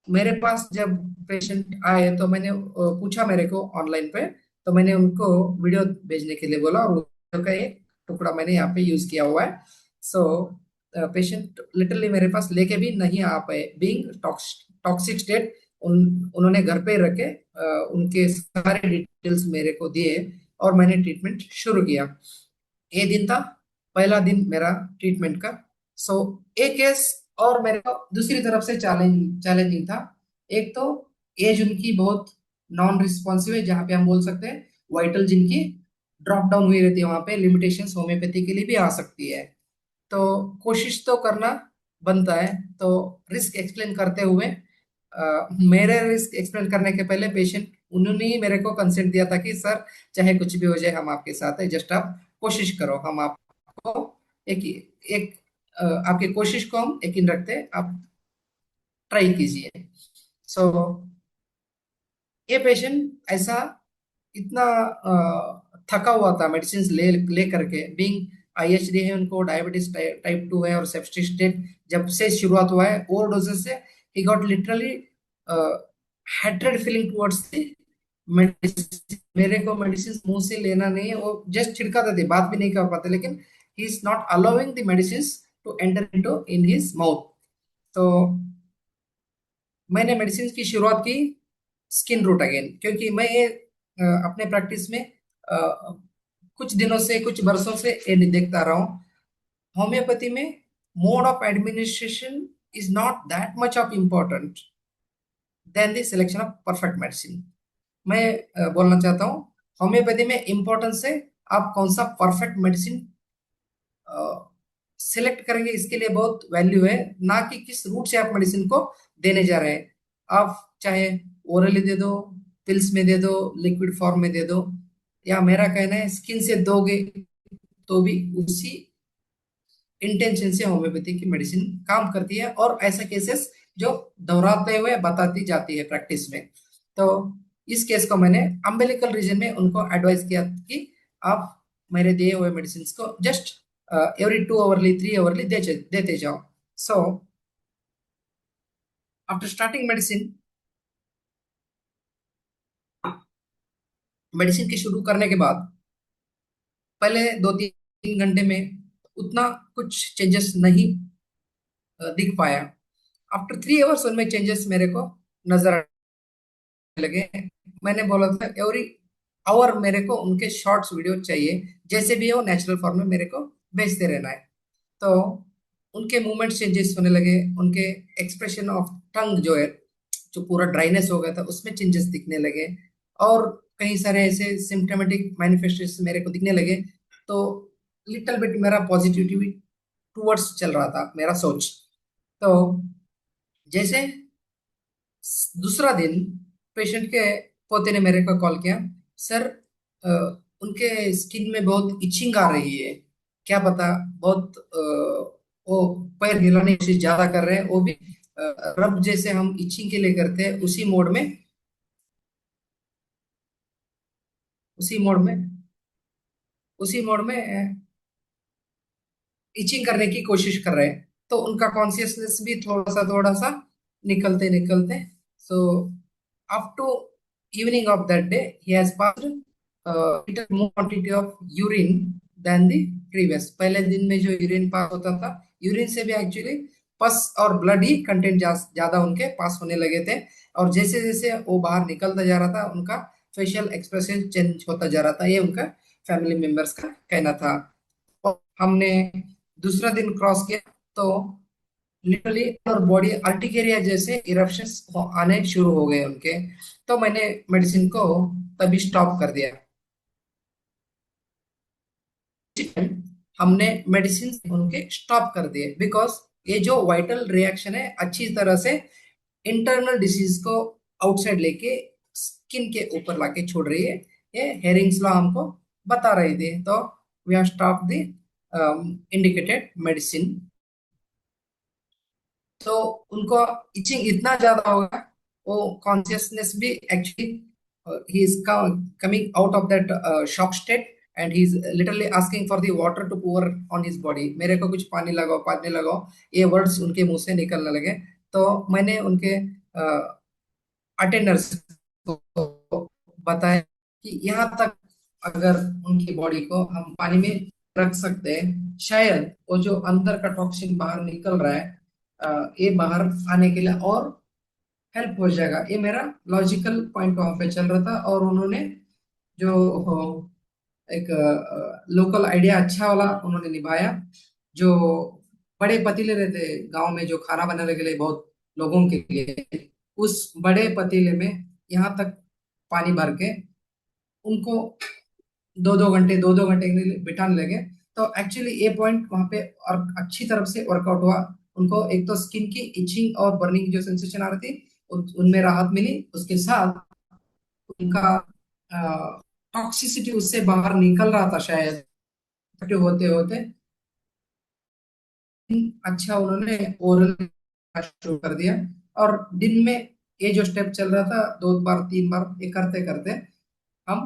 मेरे पास जब पेशेंट आए तो मैंने पूछा मेरे को ऑनलाइन पे, तो मैंने उनको वीडियो भेजने के लिए बोला, और वीडियो का एक टुकड़ा मैंने यहाँ पे यूज किया हुआ है। सो पेशेंट लिटरली मेरे पास लेके भी नहीं आ पाए, बीइंग टॉक्सिक स्टेट। उन्होंने घर पे रखे उनके सारे डिटेल्स मेरे को दिए और मैंने ट्रीटमेंट शुरू किया। ये दिन था पहला दिन मेरा ट्रीटमेंट का। सो एक केस और मेरे को दूसरी तरफ से चैलेंजिंग था। एक तो एज उनकी बहुत नॉन रिस्पॉन्सिव है, जहाँ पे हम बोल सकते हैं वाइटल जिनकी ड्रॉप डाउन हुई रहती है, वहां पे लिमिटेशंस होम्योपैथी के लिए भी आ सकती है। तो कोशिश तो करना बनता है। तो रिस्क एक्सप्लेन करते हुए मेरे रिस्क एक्सप्लेन करने के पहले पेशेंट उन्होंने ही मेरे को कंसेंट दिया था कि सर चाहे कुछ भी हो जाए हम आपके साथ है, जस्ट आप कोशिश करो, हम आपको एक एक आपकी कोशिश को हम यकीन रखते हैं, आप ट्राई कीजिए। सो ये पेशेंट ऐसा इतना थका हुआ था मेडिसिन ले करके, बीइंग आईएचडी है, उनको डायबिटीज टाइप 2 है और सेप्टिक स्टेट जब से शुरुआत हुआ है ओवरडोजेस से, he got literally hatred feeling towards the medicine. मेरे को मेडिसिन मुंह से लेना नहीं है, वो जस्ट छिड़काते थे, बात भी नहीं कर पाते, लेकिन he is not allowing the medicine to enter into in his mouth. तो मैंने मेडिसिन की शुरुआत की स्किन रूट अगेन, क्योंकि मैं ये अपने प्रैक्टिस में कुछ दिनों से कुछ वर्षों से ये देखता रहा हूँ, होम्योपैथी में mode of administration is not that much of important then the selection of perfect medicine. मैं बोलना चाहता हूँ होम्योपैथी में इंपॉर्टेंस है आप कौन सा परफेक्ट मेडिसिन सिलेक्ट करेंगे, इसके लिए बहुत वैल्यू है, ना कि किस रूट से आप मेडिसिन को देने जा रहे हैं। आप चाहे ओरली दे दो, पिल्स में दे दो, लिक्विड फॉर्म में दे दो, या मेरा कहना है स्किन से दोगे तो भी उसी इंटेंशन से होम्योपैथी की मेडिसिन काम करती है। और ऐसे केसेस जो दोहराते हुए बताती जाती है प्रैक्टिस में। तो इस केस को मैंने अम्बिलिकल रीजन में उनको एडवाइस किया कि आप मेरे दिए हुए मेडिसिन को जस्ट एवरी 2 आवरली 3 आवरली देते जाओ। सो आफ्टर स्टार्टिंग मेडिसिन की शुरू करने के बाद पहले 2-3 घंटे में उतना कुछ चेंजेस नहीं दिख पाया। आफ्टर 3 आवर्स उनमें चेंजेस मेरे को नजर आने लगे। मैंने बोला था एवरी आवर मेरे को उनके शॉर्ट्स वीडियो चाहिए, जैसे भी हो नेचुरल फॉर्म में मेरे को भेजते रहना है। तो उनके मूवमेंट चेंजेस होने लगे, उनके एक्सप्रेशन ऑफ टंग जो है, जो पूरा ड्राइनेस हो गया था उसमें चेंजेस दिखने लगे, और कई सारे ऐसे सिम्टोमेटिक मैनिफेस्टेशन मेरे को दिखने लगे। तो लिटिल बिट मेरा पॉजिटिविटी टूवर्ड्स चल रहा था मेरा सोच। तो जैसे दूसरा दिन पेशेंट के पोते ने मेरे को कॉल किया, सर अ, उनके स्किन में बहुत इचिंग आ रही है, क्या पता बहुत वो पैर हिलाने की कोशिश ज्यादा कर रहे हैं, वो भी रब जैसे हम इचिंग के लिए करते हैं, उसी मोड में उसी मोड में उसी मोड में इचिंग करने की कोशिश कर रहे हैं। तो उनका कॉन्शियसनेस भी थोड़ा सा निकलते निकलते, so up to evening of that day he has passed little more quantity of urine than the previous. पहले दिन में जो यूरिन पास होता था, यूरिन से भी एक्चुअली पस और ब्लड ही कंटेंट ज्यादा उनके पास होने लगे थे। और जैसे जैसे वो बाहर निकलता जा रहा था, उनका फेशियल एक्सप्रेशन चेंज होता जा रहा था। ये उनका फैमिली मेंबर्स का कहना था। और हमने दूसरा दिन क्रॉस किया तो लिटरली और बॉडी अर्टिकेरिया जैसे इरप्शंस आने शुरू हो गए उनके। तो मैंने मेडिसिन को तभी स्टॉप कर दिया। हमने मेडिसिन उनके स्टॉप कर दिए बिकॉज ये जो वाइटल रिएक्शन है अच्छी तरह से इंटरनल डिसीज को आउटसाइड लेके स्किन के ऊपर लाके छोड़ रही है। ये हेरिंग्स लॉ हमको बता रही थी। तो we have stop the indicated medicine. तो उनको इचिंग इतना ज्यादा होगा, वो कॉन्शियसनेस भी actually he is coming out of that shock state and he is literally asking for the water to pour on his body. मेरे को कुछ पानी लगाओ, पानी लगाओ, ये वर्ड्स उनके मुंह से निकलने लगे। तो मैंने उनके अटेंडर्स को बताया कि यहाँ तक अगर उनकी बॉडी को हम पानी में रख सकते हैं, शायद वो जो अंदर का टॉक्सिन बाहर निकल रहा है ये बाहर आने के लिए और हेल्प हो जाएगा। ये मेरा लॉजिकल पॉइंट वहां पे चल रहा था। और उन्होंने जो एक लोकल आइडिया अच्छा वाला उन्होंने निभाया। जो बड़े पतीले रहते गांव में जो खाना बनाने के लिए बहुत लोगों के लिए, उस बड़े पतीले में यहाँ तक पानी भर के उनको 2-2 घंटे के लिए बिठाने लगे। तो एक्चुअली ये पॉइंट वहां पे और अच्छी तरफ से वर्कआउट हुआ। उनको एक तो स्किन की इचिंग और बर्निंग जो सेंसेशन आ रही थी उनमें राहत मिली। उसके साथ उनका टॉक्सिसिटी उससे बाहर निकल रहा था शायद होते होते। अच्छा उन्होंने ओरल शुरू कर दिया। और दिन में ये जो स्टेप चल रहा था 2 बार 3 बार ये करते करते हम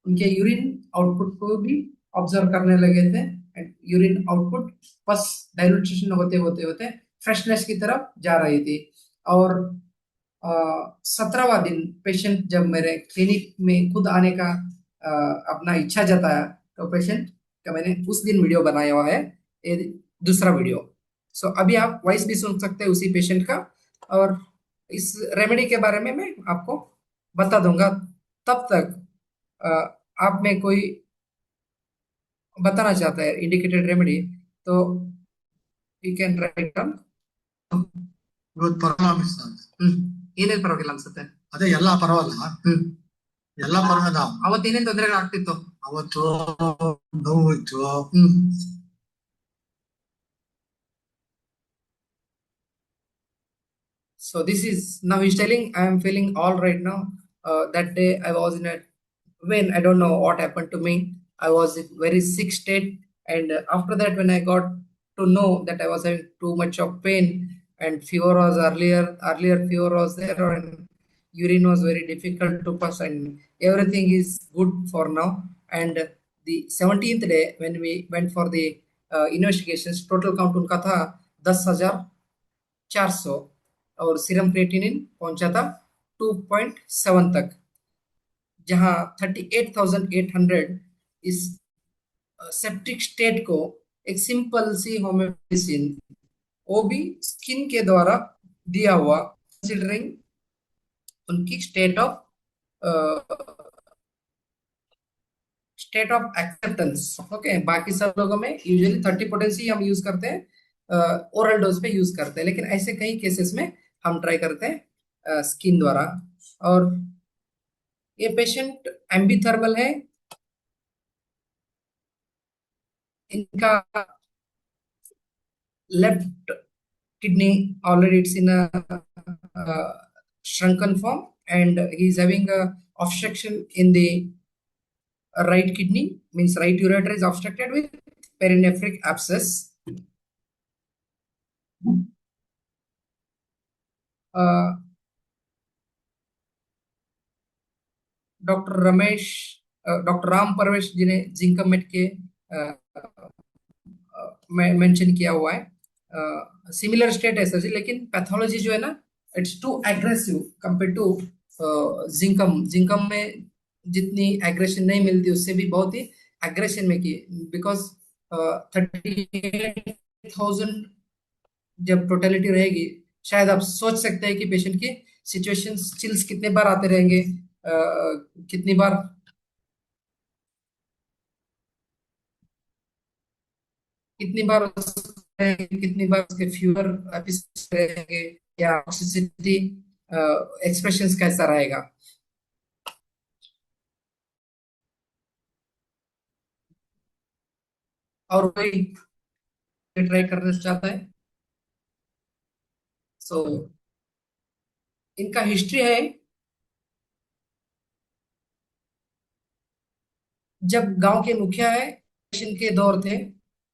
उनके यूरिन आउटपुट को भी ऑब्जर्व करने लगे थे। एंड यूरिन आउटपुट बस डाइल्यूटेशन होते होते होते फ्रेशनेस की तरफ जा रही थी। और 17वां दिन पेशेंट जब मेरे क्लिनिक में खुद आने का अपना इच्छा जताया, तो पेशेंट का मैंने उस दिन वीडियो बनाया हुआ है, ये दूसरा वीडियो। सो अभी आप वॉइस भी सुन सकते हैं उसी पेशेंट का। और इस रेमेडी के बारे में मैं आपको बता दूंगा। तब तक आप में कोई बताना चाहता है इंडिकेटेड रेमेडी, तो यू कैन राइट डाउन. ಇವತ್ತು ಪರವಾಗಿಲ್ಲ ಸರ್. ಏನೇನ್ ಪರವಾಗಿಲ್ಲ ಅನ್ಸುತ್ತೆ? ಅದೇ ಎಲ್ಲಾ ಪರವಾಗಿಲ್ಲ, ಎಲ್ಲಾ ಪರವಾಗಿಲ್ಲ. ಅವತ್ತೇನೇನ್ ತೊಂದರೆಗಳಾಗ್ತಿತ್ತು? ಅವತ್ತು ನೋವು ಇತ್ತು. So this is now he's telling I am feeling all right now. That day I was in a when I don't know what happened to me. I was in very sick state, and after that when I got to know that I was having too much of pain and fever was earlier fever was there and urine was very difficult to pass and everything is good for now. And the 17th day when we went for the investigations, total count उनका था 10,400 और serum creatinine पहुंचा था 2.7 तक, जहां 38,800 इस septic state को एक सिंपल सी होम्योपैथिक वो भी स्किन के द्वारा दिया हुआ, कंसिडरिंग उनकी स्टेट ऑफ एक्सेप्टेंस। ओके, बाकी सब लोगों में यूजुअली 30 पोटेंसी हम यूज करते हैं, ओरल डोज पे यूज करते हैं, लेकिन ऐसे कई केसेस में हम ट्राई करते हैं स्किन द्वारा। और ये पेशेंट एम्बीथर्मल है, इनका left kidney already it's in a shrunken form and he is having a obstruction in the right kidney, means right ureter is obstructed with perinephric abscess. Doctor Ram Parvesh ji ने जिंकम मेट के में mention किया हुआ है। Similar state है sir ji, लेकिन पैथोलॉजी जो है ना, it's too aggressive compare to zincum. Zincum में जितनी एग्रेशन नहीं मिलती, उससे भी बहुत ही एग्रेशन में की, बिकॉज 38,000 जब टोटलिटी रहेगी, शायद आप सोच सकते हैं कि पेशेंट की सिचुएशन चिल्स कितने बार आते रहेंगे, कितनी बार कितनी बार उसके फीवर एपिसोड्स रहेंगे, या टॉक्सिसिटी एक्सप्रेशंस कैसा रहेगा। और कोई ट्राई करना चाहता है? सो इनका हिस्ट्री है, जब गांव के मुखिया है, के दौर थे,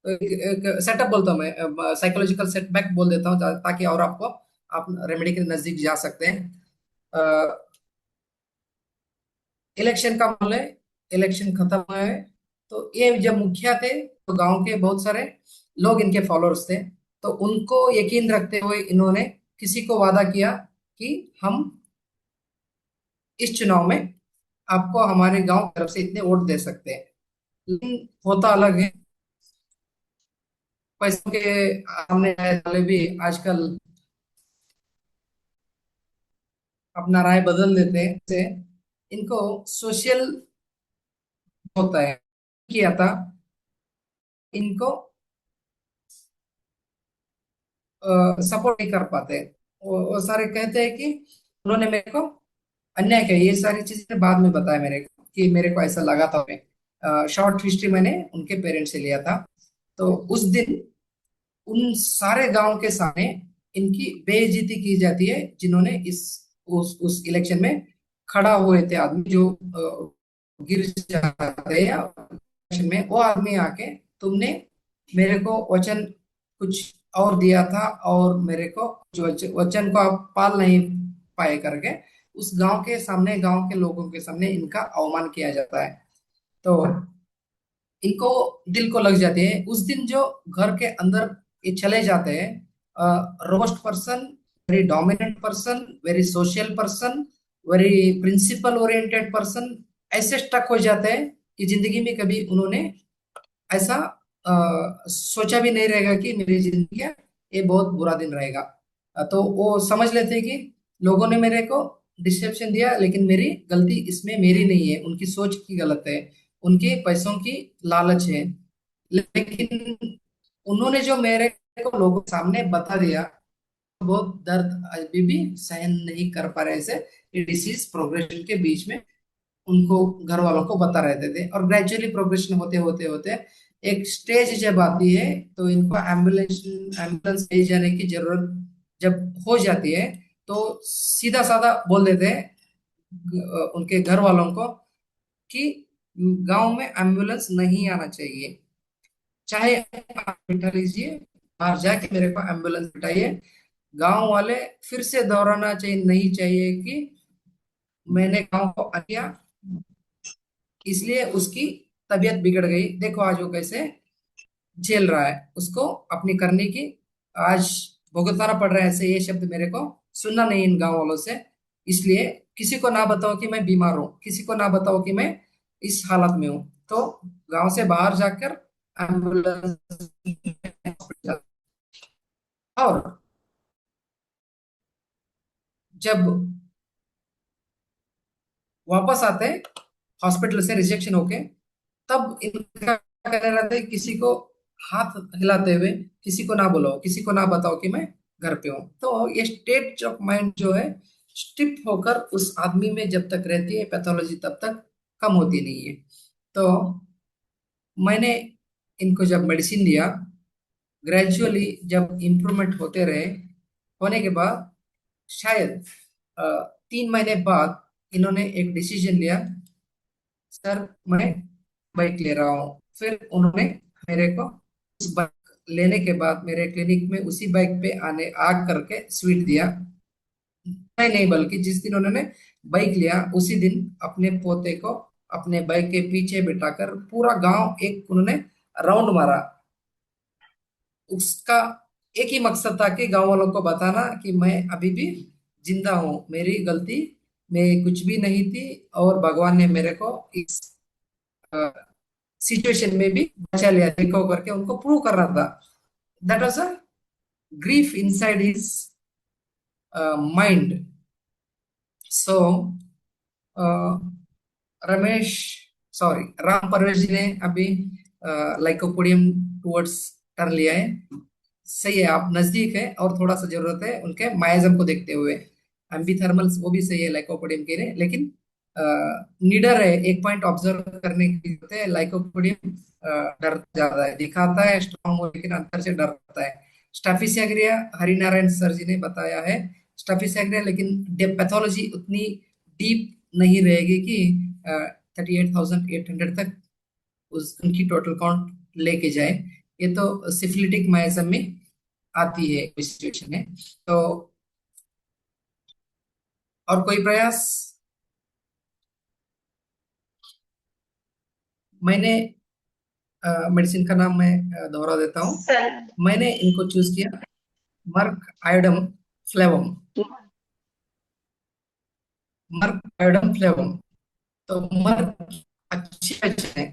एक सेटअप बोलता हूँ मैं, साइकोलॉजिकल सेटबैक बोल देता हूँ, ताकि और आपको आप रेमेडी के नजदीक जा सकते हैं। इलेक्शन का मामला है, इलेक्शन खत्म हुआ है, तो ये जब मुखिया थे तो गांव के बहुत सारे लोग इनके फॉलोअर्स थे। तो उनको यकीन रखते हुए इन्होंने किसी को वादा किया कि हम इस चुनाव में आपको हमारे गांव की तरफ से इतने वोट दे सकते हैं। लेकिन होता अलग है, पैसों के सामने आए वाले भी आजकल अपना राय बदल देते हैं। से इनको सोशल होता है किया था, इनको सपोर्ट नहीं कर पाते। वो सारे कहते हैं कि उन्होंने मेरे को अन्याय किया। ये सारी चीजें बाद में बताया मेरे को, कि मेरे को ऐसा लगा था। मैं शॉर्ट हिस्ट्री मैंने उनके पेरेंट्स से लिया था। तो उस दिन उन सारे गांव के सामने इनकी बेइज्जती की जाती है, जिन्होंने इस उस इलेक्शन में खड़ा हुए थे आदमी, जो गिर जाते हैं इलेक्शन में। वो आदमी आके, तुमने मेरे को वचन कुछ और दिया था, और मेरे को जो वचन को आप पाल नहीं पाए करके, उस गांव के सामने, गांव के लोगों के सामने इनका अवमान किया जाता है। तो इनको दिल को लग जाते हैं। उस दिन जो घर के अंदर ये चले जाते हैं, robust person, very dominant person, very social person, very principle oriented person, ऐसे स्टक हो जाते हैं कि जिंदगी में कभी उन्होंने ऐसा सोचा भी नहीं रहेगा कि मेरी जिंदगी का ये बहुत बुरा दिन रहेगा। तो वो समझ लेते हैं कि लोगों ने मेरे को डिसेप्शन दिया, लेकिन मेरी गलती इसमें मेरी नहीं है, उनकी सोच की गलत है, उनके पैसों की लालच है। लेकिन उन्होंने जो मेरे को लोगों के सामने बता दिया, बहुत दर्द अभी भी सहन नहीं कर पा रहे ऐसे डिसीज प्रोग्रेशन के बीच में उनको घर वालों को बता रहते थे। और ग्रेजुअली प्रोग्रेशन होते होते होते एक स्टेज जब आती है, तो इनको एम्बुलेंस एम्बुलेंस ले जाने की जरूरत जब हो जाती है, तो सीधा साधा बोल देते हैं उनके घर वालों को कि गांव में एम्बुलेंस नहीं आना चाहिए, चाहे आप बिठा लीजिए, बाहर जाके मेरे को एम्बुलेंस बिठाइए। गांव वाले फिर से दोहराना चाहिए, नहीं चाहिए कि मैंने गांव को आया इसलिए उसकी तबीयत बिगड़ गई, देखो आज वो कैसे झेल रहा है, उसको अपनी करने की आज भुगतना पड़ रहा है। ऐसे ये शब्द मेरे को सुनना नहीं इन गांव वालों से। इसलिए किसी को ना बताओ कि मैं बीमार हूँ, किसी को ना बताओ कि मैं इस हालत में हूँ। तो गांव से बाहर जाकर एम्बुलेंस, और जब वापस आते हॉस्पिटल से रिजेक्शन होके, तब इनका कहना रहता है किसी को हाथ हिलाते हुए, किसी को ना बुलाओ, किसी को ना बताओ कि मैं घर पे हूँ। तो ये स्टेट ऑफ माइंड जो है स्टिफ होकर उस आदमी में जब तक रहती है पैथोलॉजी, तब तक कम होती नहीं है। तो मैंने इनको जब मेडिसिन दिया, ग्रेजुअली जब इम्प्रूवमेंट होते रहे, होने के बाद शायद 3 महीने बाद इन्होंने एक डिसीजन लिया, सर मैं बाइक ले रहा हूँ। फिर उन्होंने मेरे को उस बाइक लेने के बाद मेरे क्लिनिक में उसी बाइक पे आने आ करके स्वीट दिया। नहीं, बल्कि जिस दिन उन्होंने बाइक लिया उसी दिन अपने पोते को अपने बाइक के पीछे बिठाकर पूरा गांव एक उन्होंने राउंड मारा। उसका एक ही मकसद था कि गांव वालों को बताना कि मैं अभी भी जिंदा हूं, मेरी गलती, मैं कुछ भी नहीं थी, और भगवान ने मेरे को इस सिचुएशन में भी बचा लिया, देखो करके उनको प्रूव करना था। That was a grief inside his mind. So Ramesh, sorry, Ram Parvesh ji ने अभी लाइकोपोडियम टुवर्ड्स टर्न लिया है। सही है, आप नजदीक है और थोड़ा सा जरूरत है उनके मायाजम को देखते हुए। एम्फीथर्मल्स वो भी सही है लाइकोपोडियम के लिए, लेकिन निडर है, एक पॉइंट ऑब्जर्व करने की जरूरत है। लाइकोपोडियम डर ज्यादा है, दिखाता है स्ट्रांग हो लेकिन अंदर से डरता है। स्टाफिसियाग्रिया हरिनारायण सर जी ने बताया है स्टाफिसियाग्रिया, लेकिन पैथोलॉजी उतनी डीप नहीं रहेगी कि 38,800 तक उस उनकी टोटल काउंट लेके जाए। ये तो सिफिलिटिक माइजम में आती है सिचुएशन है। तो और कोई प्रयास? मैंने मेडिसिन का नाम मैं दोहरा देता हूँ। सर, मैंने इनको चूज किया, मर्क आयोडम फ्लेवम। मर्क आयोडम फ्लेवम। तो मर्क अच्छे अच्छे हैं,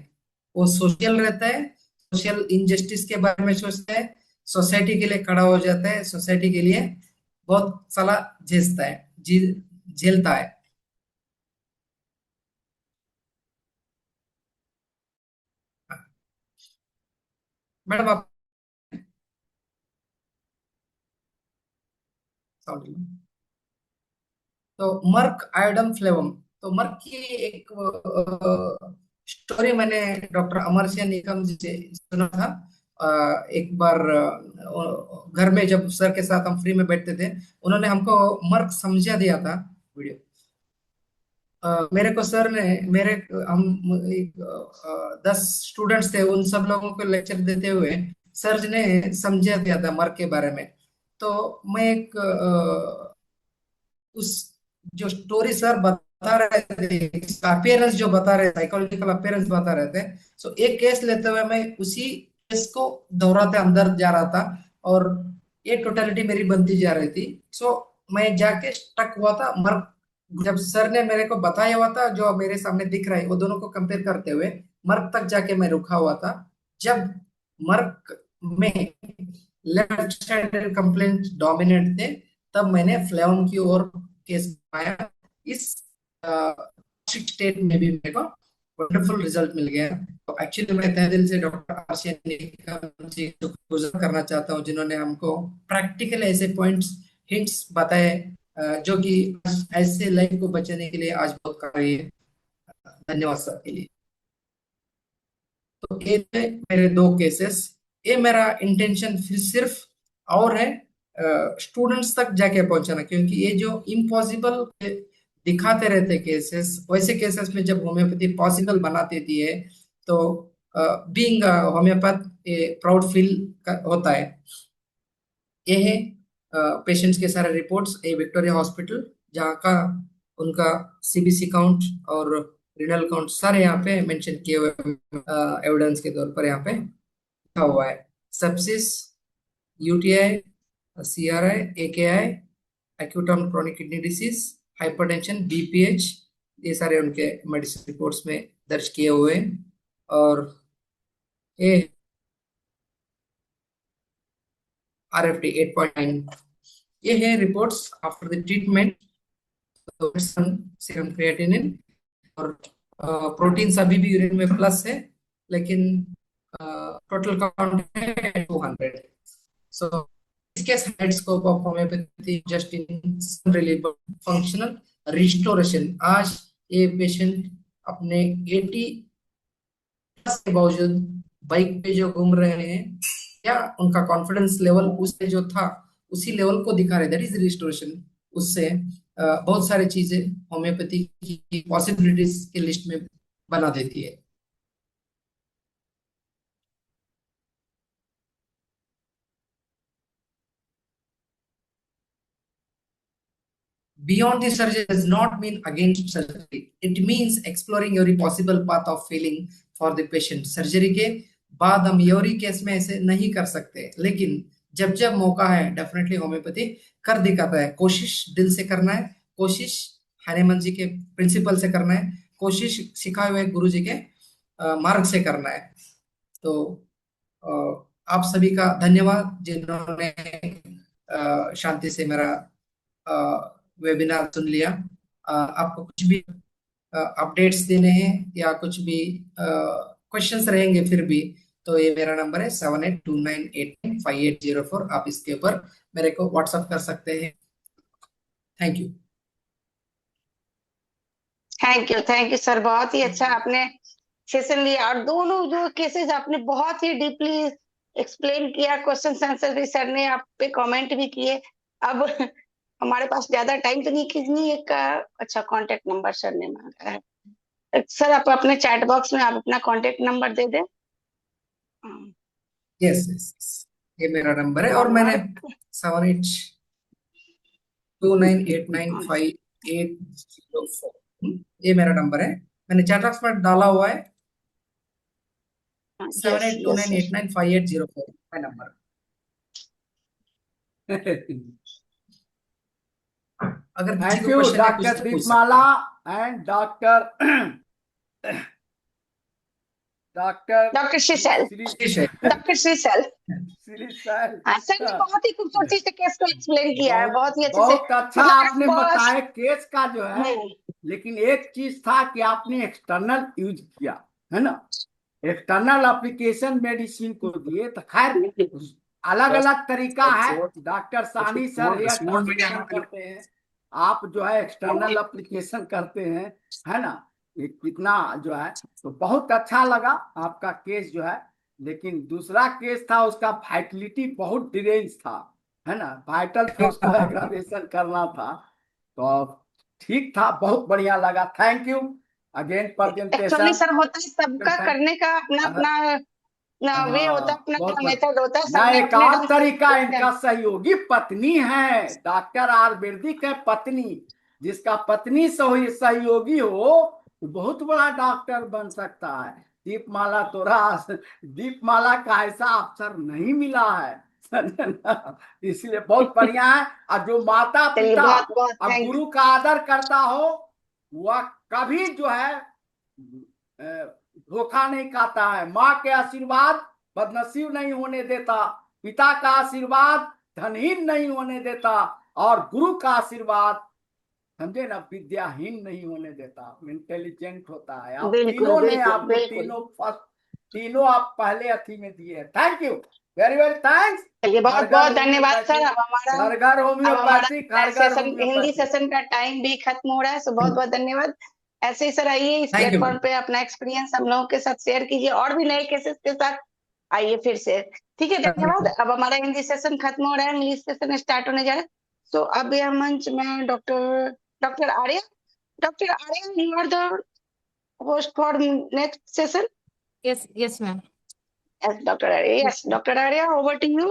वो सोशल रहता है, सोशल इनजस्टिस के बारे में सोचता है, सोसाइटी के लिए खड़ा हो जाता है, सोसाइटी के लिए बहुत साला झेलता है, झेलता है। मैडम आप साउंड लो। तो मर्क आयोडम फ्लेवम। तो मर्क की एक स्टोरी मैंने डॉक्टर अमरसिंह निकम जी से सुना था। एक बार घर में जब सर के साथ हम फ्री में बैठते थे, उन्होंने हमको मर्क समझा दिया था वीडियो। मेरे को सर ने मेरे हम एक, 10 स्टूडेंट्स थे, उन सब लोगों को लेक्चर देते हुए सर जी ने समझा दिया था मर्क के बारे में। तो मैं एक उस जो स्टोरी सर बता रहे थे, अपियरेंस जो बता रहे, साइकोलॉजिकल अपियरेंस बता रहे थे, सो एक केस लेते हुए मैं उसी केस को दोहराते अंदर जा रहा था, और ये टोटलिटी मेरी बनती जा रही थी। सो मैं जाके स्टक हुआ था मर्क। जब सर ने मेरे को बताया हुआ था जो मेरे सामने दिख रहा है, वो दोनों को कंपेयर करते हुए मर्क तक जाके मैं रुका हुआ था। जब मर्क में लेफ्ट साइड कंप्लेंट डोमिनेट थे, तब मैंने फ्लेवम की ओर केस पाया। इस स्टेट में भी मेरे को वंडरफुल रिजल्ट मिल गया। तो एक्चुअली मैं तहे दिल से डॉक्टर आरसीएन जी को गुजार करना चाहता हूँ, जिन्होंने हमको प्रैक्टिकल ऐसे पॉइंट्स, हिंट्स बताए, जो कि ऐसे लाइफ को बचाने के लिए आज बहुत कर रही है। धन्यवाद सर के लिए। तो ये थे मेरे दो केसेस। ये मेरा इंटेंशन फिर सिर्फ और है स्टूडेंट्स तक जाके पहुंचाना, क्योंकि ये जो इम्पॉसिबल दिखाते रहते केसेस, वैसे केसेस में जब होम्योपैथी पॉसिबल बना देती है, तो बीइंग होम्योपैथ ये प्राउड फील होता है। ये है पेशेंट्स के सारे रिपोर्ट्स, ए विक्टोरिया हॉस्पिटल, जहाँ का उनका सीबीसी काउंट और रिनल काउंट सारे यहाँ पे मेंशन किए हुए एविडेंस के तौर पर यहाँ पे लिखा हुआ है। Sepsis, UTI, CRI, एकेआई, acute on chronic kidney disease, hypertension, BPH, ये सारे उनके मेडिसिन रिपोर्ट्स में दर्ज किए हुए हैं। और ये आरएफटी 8.9, ये है reports after the treatment, serum creatinine, और प्रोटीन अभी भी यूरिन में प्लस है, लेकिन टोटल काउंट है 200। सो इसके side scope of homeopathy just in relief functional restoration. आज ये पेशेंट अपने 80 प्लस के बावजूद बाइक पे जो घूम रहे हैं, या उनका कॉन्फिडेंस लेवल उससे जो था उसी लेवल को दिखा रहे, दैट इज रिस्टोरेशन। उससे बहुत सारी चीजें होम्योपैथी की पॉसिबिलिटीज की लिस्ट में बना देती है। beyond the surgery does not mean against surgery. It means exploring every possible path of healing for the patient. Surgery के बाद हम योरी केस में ऐसे नहीं कर सकते, लेकिन जब जब मौका है डेफिनेटली होम्योपैथी कर दिखाता है। कोशिश दिल से करना है, कोशिश हनीमन जी के प्रिंसिपल से करना है, कोशिश सिखाए हुए गुरु जी के मार्ग से करना है। तो आप सभी का धन्यवाद जिन्होंने शांति से मेरा वेबिनार सुन लिया। आपको कुछ भी अपडेट्स देने हैं या कुछ भी क्वेश्चंस रहेंगे फिर भी, तो ये मेरा नंबर है 7829895804। आप इसके ऊपर मेरे को व्हाट्सएप कर सकते हैं। Thank you. Thank you sir, बहुत ही अच्छा आपने सेशन लिया और दोनों जो केसेस आपने बहुत ही डीपली एक्सप्लेन किया, क्वेश्चन आंसर भी सर ने आप पे कमेंट भी किए। अब हमारे पास ज्यादा टाइम तो नहीं, कितनी एक अच्छा कांटेक्ट नंबर सर ने मांगा है। सर आप अपने चैट बॉक्स में आप अपना कांटेक्ट नंबर दे दें। यस, ये मेरा नंबर है और मैंने 7829895804 ये मेरा नंबर है, मैंने चैट बॉक्स में डाला हुआ है। 7829895804 my number. अगर किसी थैंक को यू क्वेश्चन है कुछ डॉक्टर तो पूछ Deepmala and doctor doctor Shrishail, doctor Shrishail sir ने बहुत ही खूबसूरती से केस को एक्सप्लेन किया है, बहुत ही अच्छे से। बहुत अच्छा आपने बताया केस का जो है, लेकिन एक चीज था कि आपने एक्सटर्नल यूज किया है ना, एक्सटर्नल एप्लीकेशन मेडिसिन को दिए। तो खैर अलग अलग तरीका है। डॉक्टर सानी सर हेयर ट्रांसप्लांट करते हैं, आप जो है एक्सटर्नल एप्लीकेशन करते हैं, है ना। ये कितना जो है तो बहुत अच्छा लगा आपका केस जो है। लेकिन दूसरा केस था उसका वाइटलिटी बहुत डिरेंज था, है ना, वाइटल पे उसको एग्रावेशन करना था। तो ठीक था, बहुत बढ़िया लगा। Thank you again presentation. Actually sir होता है सबका करने का अपना अपना वे होता है, अपना मेथड होता है। ना एक और तरीका, इनका सहयोगी पत्नी है डॉक्टर आयुर्वेदिक है पत्नी, जिसका पत्नी सहयोगी हो तो बहुत बड़ा डॉक्टर बन सकता है। दीपमाला दीपमाला का ऐसा अवसर नहीं मिला है इसलिए बहुत बढ़िया है। और जो माता पिता और गुरु का आदर करता हो वह कभी जो है धोखा नहीं खाता है। माँ के आशीर्वाद बदनसीब नहीं होने देता, पिता का आशीर्वाद धनहीन नहीं होने देता, और गुरु का आशीर्वाद समझे ना विद्याहीन नहीं होने देता, इंटेलिजेंट होता है। आप तीनों ने आपने तीनों आप पहले अथी में दिए हैं। Thank you very very thanks. बहुत बहुत धन्यवाद सर। घर घर होम्योपैथिक हिंदी सेशन का टाइम भी खत्म हो रहा है, सो बहुत बहुत धन्यवाद। ऐसे ही सर आइए इस प्लेटफॉर्म पे अपना एक्सपीरियंस हम लोगों के साथ शेयर कीजिए, और भी नए केसेस के साथ आइए फिर से। ठीक है, धन्यवाद। अब हमारा हिंदी सेशन खत्म हो रहा है, इंग्लिश सेशन स्टार्ट होने जा रहा है। सो अब यह मंच में doctor Arya, you are the host for next session. Yes, ma'am. Yes, Dr. Arya. Yes, Dr. Arya, over to you.